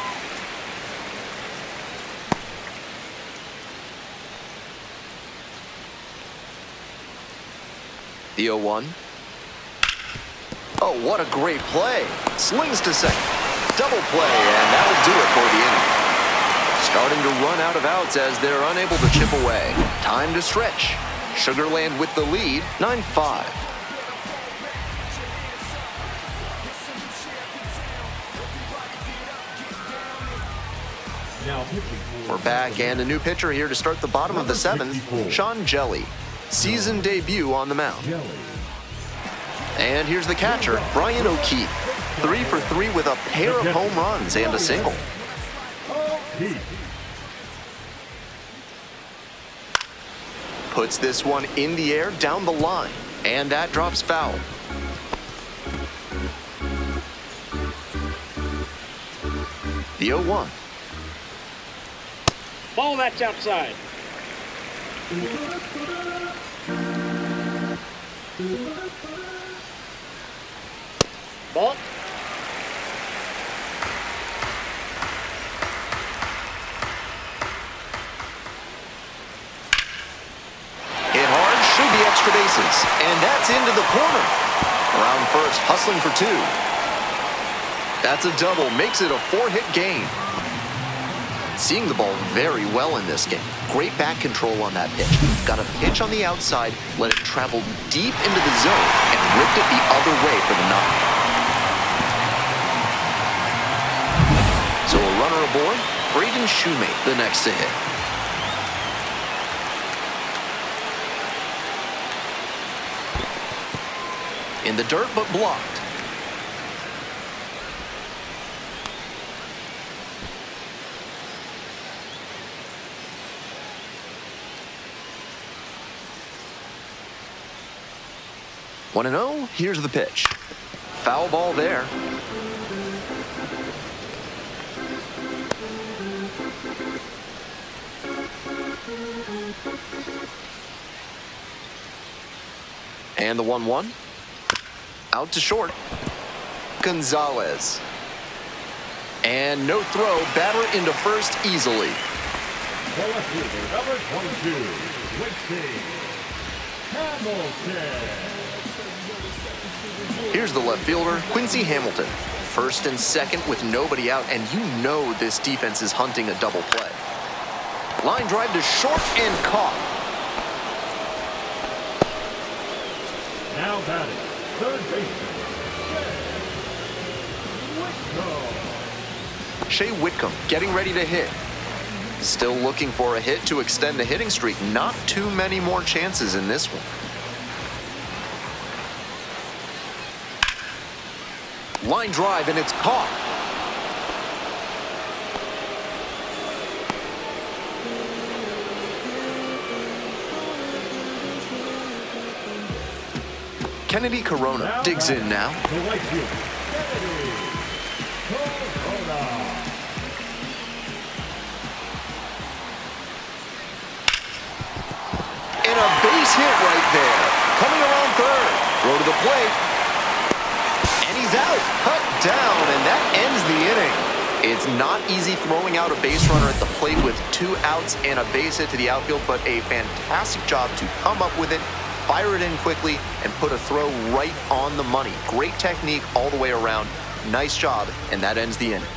Speaker 1: The 0-1. Oh, what a great play. Slings to second. Double play, and that'll do it for the inning. Starting to run out of outs as they're unable to chip away. Time to stretch. Sugarland with the lead, 9-5.
Speaker 3: Now pitching for
Speaker 1: We're back, and a new pitcher here to start the bottom of the 7th, Sean Jelly. Season debut on the mound.
Speaker 3: Jelly.
Speaker 1: And here's the catcher, Brian O'Keefe. 3 for 3 with a pair of home runs and a single.
Speaker 3: Heat.
Speaker 1: Puts this one in the air down the line, and that drops foul. The 0-1.
Speaker 2: Ball, that's outside. Ball.
Speaker 1: bases, and that's into the corner. Around first, hustling for two. That's a double, makes it a 4-hit game. Seeing the ball very well in this game. Great bat control on that pitch. Got a pitch on the outside, let it travel deep into the zone, and ripped it the other way for the knock. So a runner aboard, Braden Shoemate, the next to hit. In the dirt, but blocked. One and 0, here's the pitch. Foul ball there. And the 1-1. Out to short. Gonzalez. And no throw, batter into first easily.
Speaker 3: The left fielder, number 22, Quincy Hamilton.
Speaker 1: Here's the left fielder, Quincy Hamilton. First and second with nobody out, and you know this defense is hunting a double play. Line drive to short and caught.
Speaker 3: Now batting, third baseman,
Speaker 1: Shea Whitcomb getting ready to hit. Still looking for a hit to extend the hitting streak. Not too many more chances in this one. Line drive, and it's caught. Kennedy Corona digs in now.
Speaker 3: The right fielder, Kennedy Corona.
Speaker 1: And a base hit right there. Coming around third. Throw to the plate. And he's out. Cut down, and that ends the inning. It's not easy throwing out a base runner at the plate with 2 outs and a base hit to the outfield, but a fantastic job to come up with it, fire it in quickly, and put a throw right on the money. Great technique all the way around. Nice job, and that ends the inning.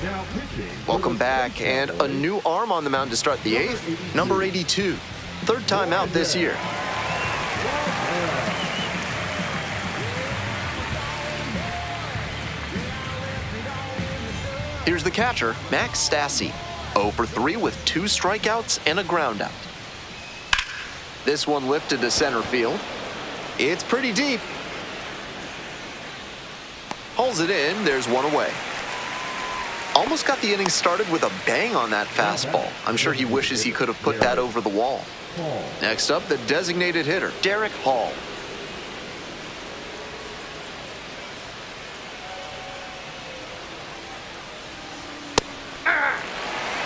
Speaker 3: Now pitching.
Speaker 1: Welcome back, and a new arm on the mound to start the 8th, number 82. Third time out this year. Here's the catcher, Max Stassi. 0 for 3 with 2 strikeouts and a ground out. This one lifted to center field. It's pretty deep. Hauls it in, there's one away. Almost got the inning started with a bang on that fastball. I'm sure he wishes he could have put that over the wall. Next up, the designated hitter, Derek Hall.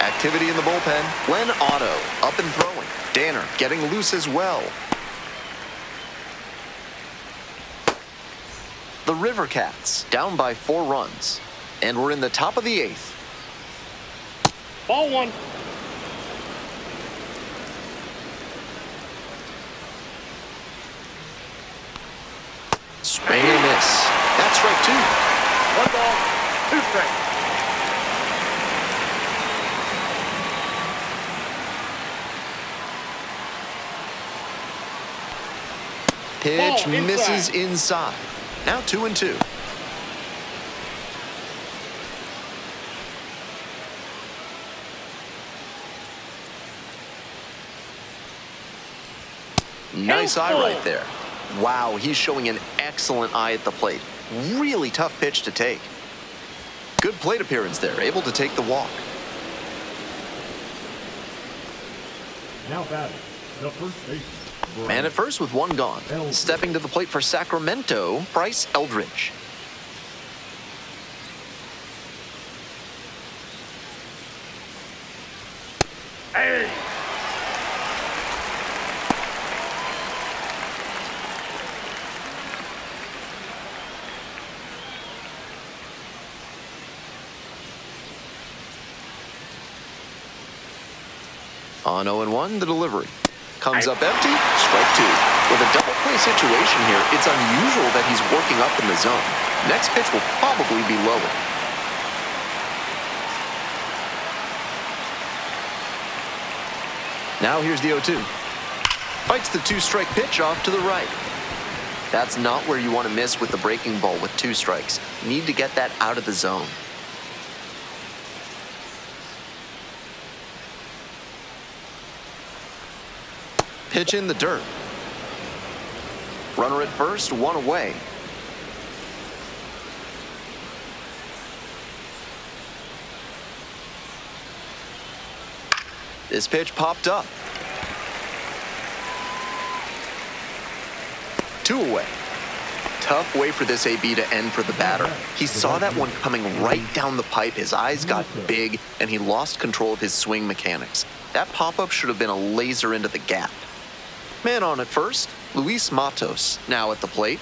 Speaker 1: Activity in the bullpen. Len Otto up and throwing. Danner getting loose as well. The River Cats down by 4 runs. And we're in the top of the 8th.
Speaker 2: Ball 1.
Speaker 1: Swing and a miss. That's strike 2.
Speaker 2: 1 ball, 2 strikes.
Speaker 1: Pitch
Speaker 2: Ball
Speaker 1: misses inside. Now 2-2. Nice eye right there. Wow, he's showing an excellent eye at the plate. Really tough pitch to take. Good plate appearance there, able to take the walk.
Speaker 3: Now batting, the first baseman.
Speaker 1: Man at first with 1 gone. Stepping to the plate for Sacramento, Bryce Eldridge.
Speaker 2: Hey!
Speaker 1: On 0-1, the delivery. Comes up empty, strike two. With a double play situation here, it's unusual that he's working up in the zone. Next pitch will probably be lower. Now here's the 0-2. Fights the two-strike pitch off to the right. That's not where you want to miss with the breaking ball with 2 strikes. You need to get that out of the zone. Pitch in the dirt. Runner at first, 1 away. This pitch popped up. 2 away. Tough way for this AB to end for the batter. He saw that one coming right down the pipe. His eyes got big, and he lost control of his swing mechanics. That pop-up should have been a laser into the gap. Man on at first, Luis Matos, now at the plate.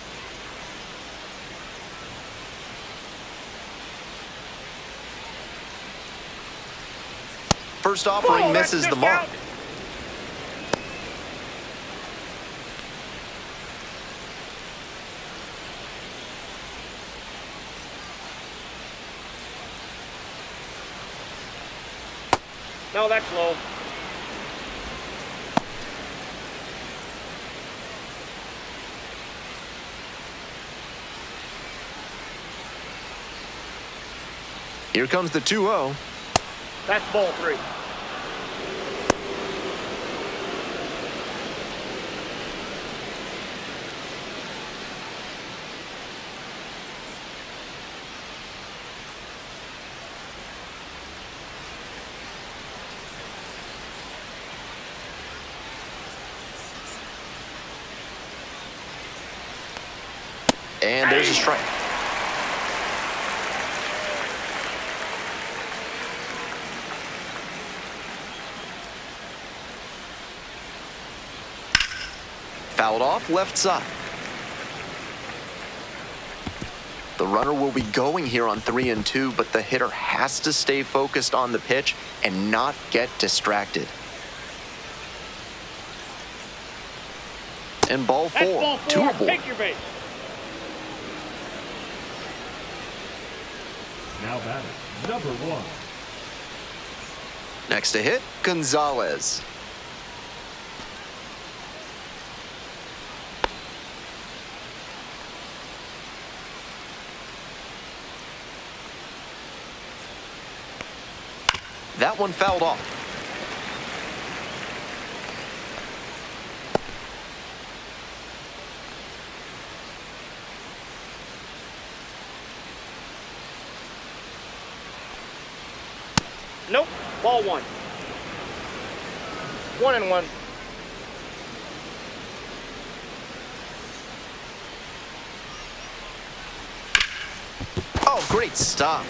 Speaker 1: First offering misses the mark.
Speaker 2: No, that's low.
Speaker 1: Here comes the 2-0.
Speaker 2: That's ball 3.
Speaker 1: And there's a strike. Fouled off left side. The runner will be going here on 3-2, but the hitter has to stay focused on the pitch and not get distracted. And ball 4,
Speaker 2: That's ball 4.
Speaker 1: 2 aboard.
Speaker 2: Take your base.
Speaker 3: Now batting, number 1.
Speaker 1: Next to hit, Gonzalez. That one fouled off.
Speaker 2: Nope. Ball 1. 1-1.
Speaker 1: Oh, great stop.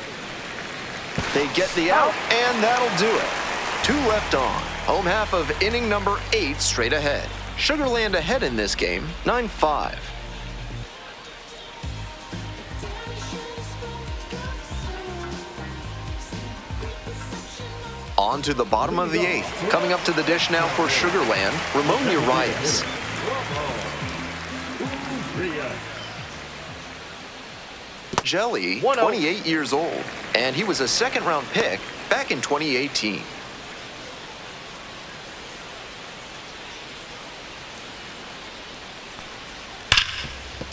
Speaker 1: They get the out, and that'll do it. 2 left on. Home half of inning number 8 straight ahead. Sugarland ahead in this game, 9-5. On to the bottom of the 8th. Coming up to the dish now for Sugarland, Ramon Urias. Jelly, 28 years old, and he was a second-round pick back in 2018.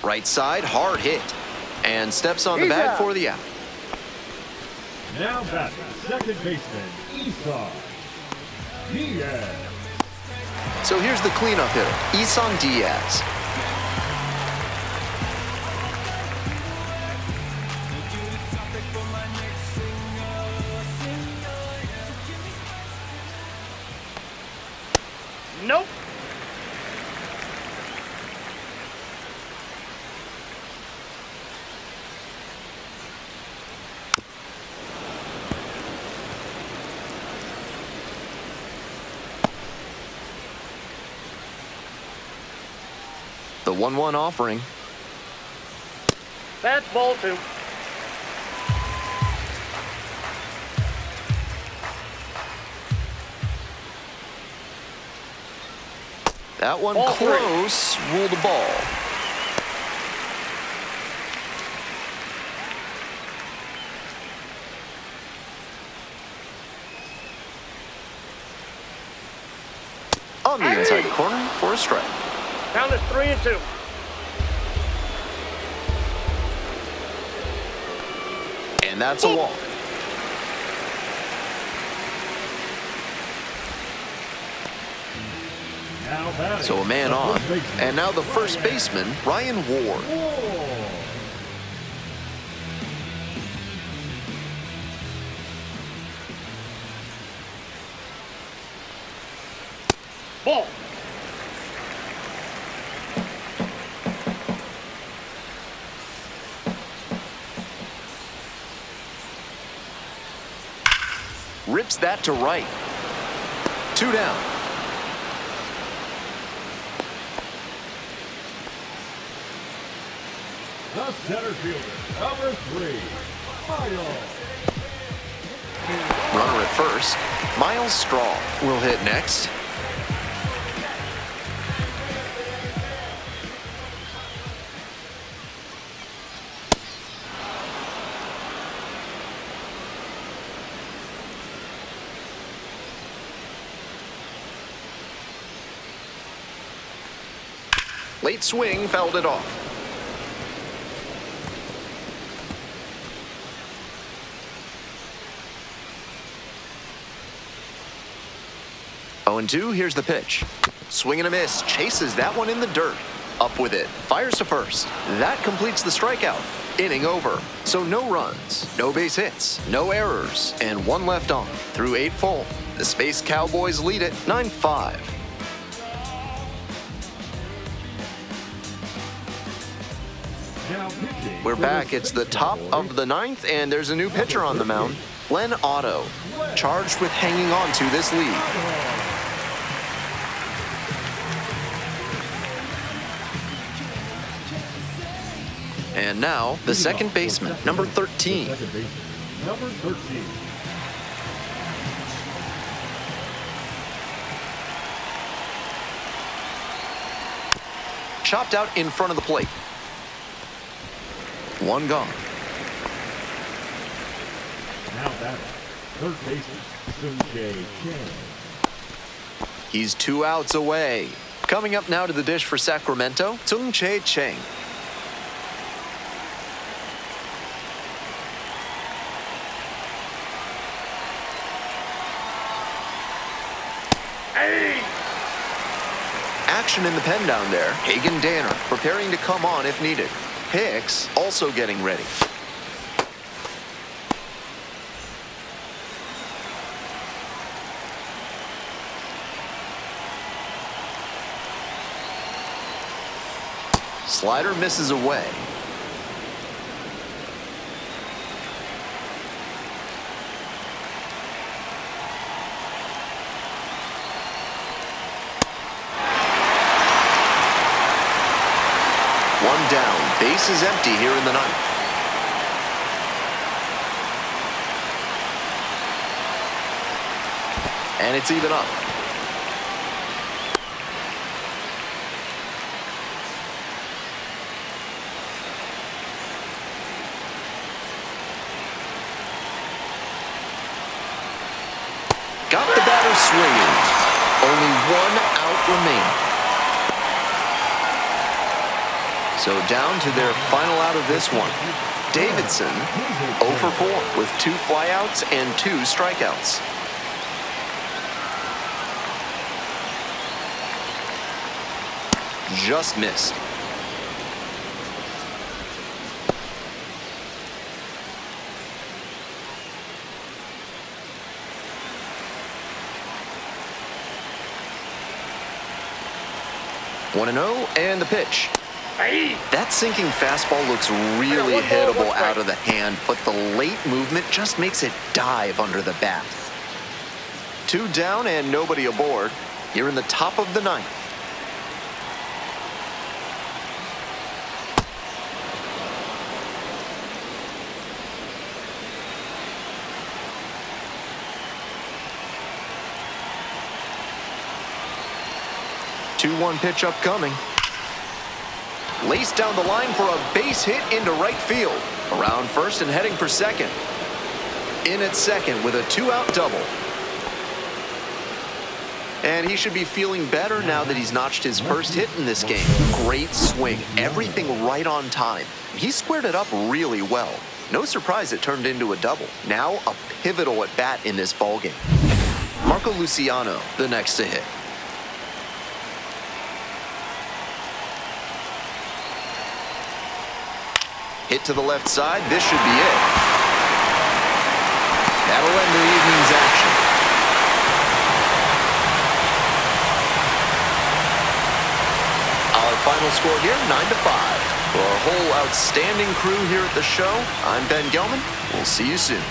Speaker 1: Right side, hard hit, and steps on the bag for the out.
Speaker 3: Now batting, second baseman, Isan Diaz.
Speaker 1: So here's the cleanup hitter, Isan Diaz.
Speaker 2: Nope.
Speaker 1: The 1-1 offering.
Speaker 2: That's ball 2.
Speaker 1: That one
Speaker 2: Ball three.
Speaker 1: close, ruled a ball. On the inside corner for a strike.
Speaker 2: Count is 3-2.
Speaker 1: And that's a walk.
Speaker 3: Now batting.
Speaker 1: So a man
Speaker 3: the
Speaker 1: on.
Speaker 3: first baseman,
Speaker 1: And now the first baseman, Ryan Ward.
Speaker 2: Ball.
Speaker 1: Rips that to right. 2 down.
Speaker 3: The center fielder, number 3, Miles.
Speaker 1: Runner at first. Miles Straw will hit next. Late swing fouled it off. Oh, and 2, here's the pitch. Swing and a miss, chases that one in the dirt. Up with it, fires to first. That completes the strikeout. Inning over. So no runs, no base hits, no errors, and 1 left on. Through 8 full, the Space Cowboys lead it 9-5.
Speaker 3: Now pitching.
Speaker 1: We're back. It's the top of the 9th, and there's a new pitcher on the mound, Len Otto, charged with hanging on to this lead. And now, the second baseman, number 13.
Speaker 3: Second baseman, number 13.
Speaker 1: Chopped out in front of the plate. 1 gone.
Speaker 3: Now batting, third baseman, Sung-Jae Chang.
Speaker 1: He's 2 outs away. Coming up now to the dish for Sacramento, Sung-Jae Chang. Action in the pen down there. Hagen Danner preparing to come on if needed. Hicks also getting ready. Slider misses away. One down, base is empty here in the 9th. And it's even up. Got the batter swinging. Only 1 out remaining. So down to their final out of this one. Davidson 0 for 4 with 2 flyouts and 2 strikeouts. Just missed. One and 0, and the pitch. That sinking fastball looks really hittable out of the hand, but the late movement just makes it dive under the bat. 2 down and nobody aboard. You're in the top of the 9th. 2-1 pitch upcoming. Laced down the line for a base hit into right field. Around first and heading for second. In at second with a 2-out double. And he should be feeling better now that he's notched his first hit in this game. Great swing, everything right on time. He squared it up really well. No surprise it turned into a double. Now a pivotal at bat in this ballgame. Marco Luciano, the next to hit. Hit to the left side, this should be it. That'll end the evening's action. Our final score here, 9-5. For our whole outstanding crew here at the show, I'm Ben Gelman. We'll see you soon.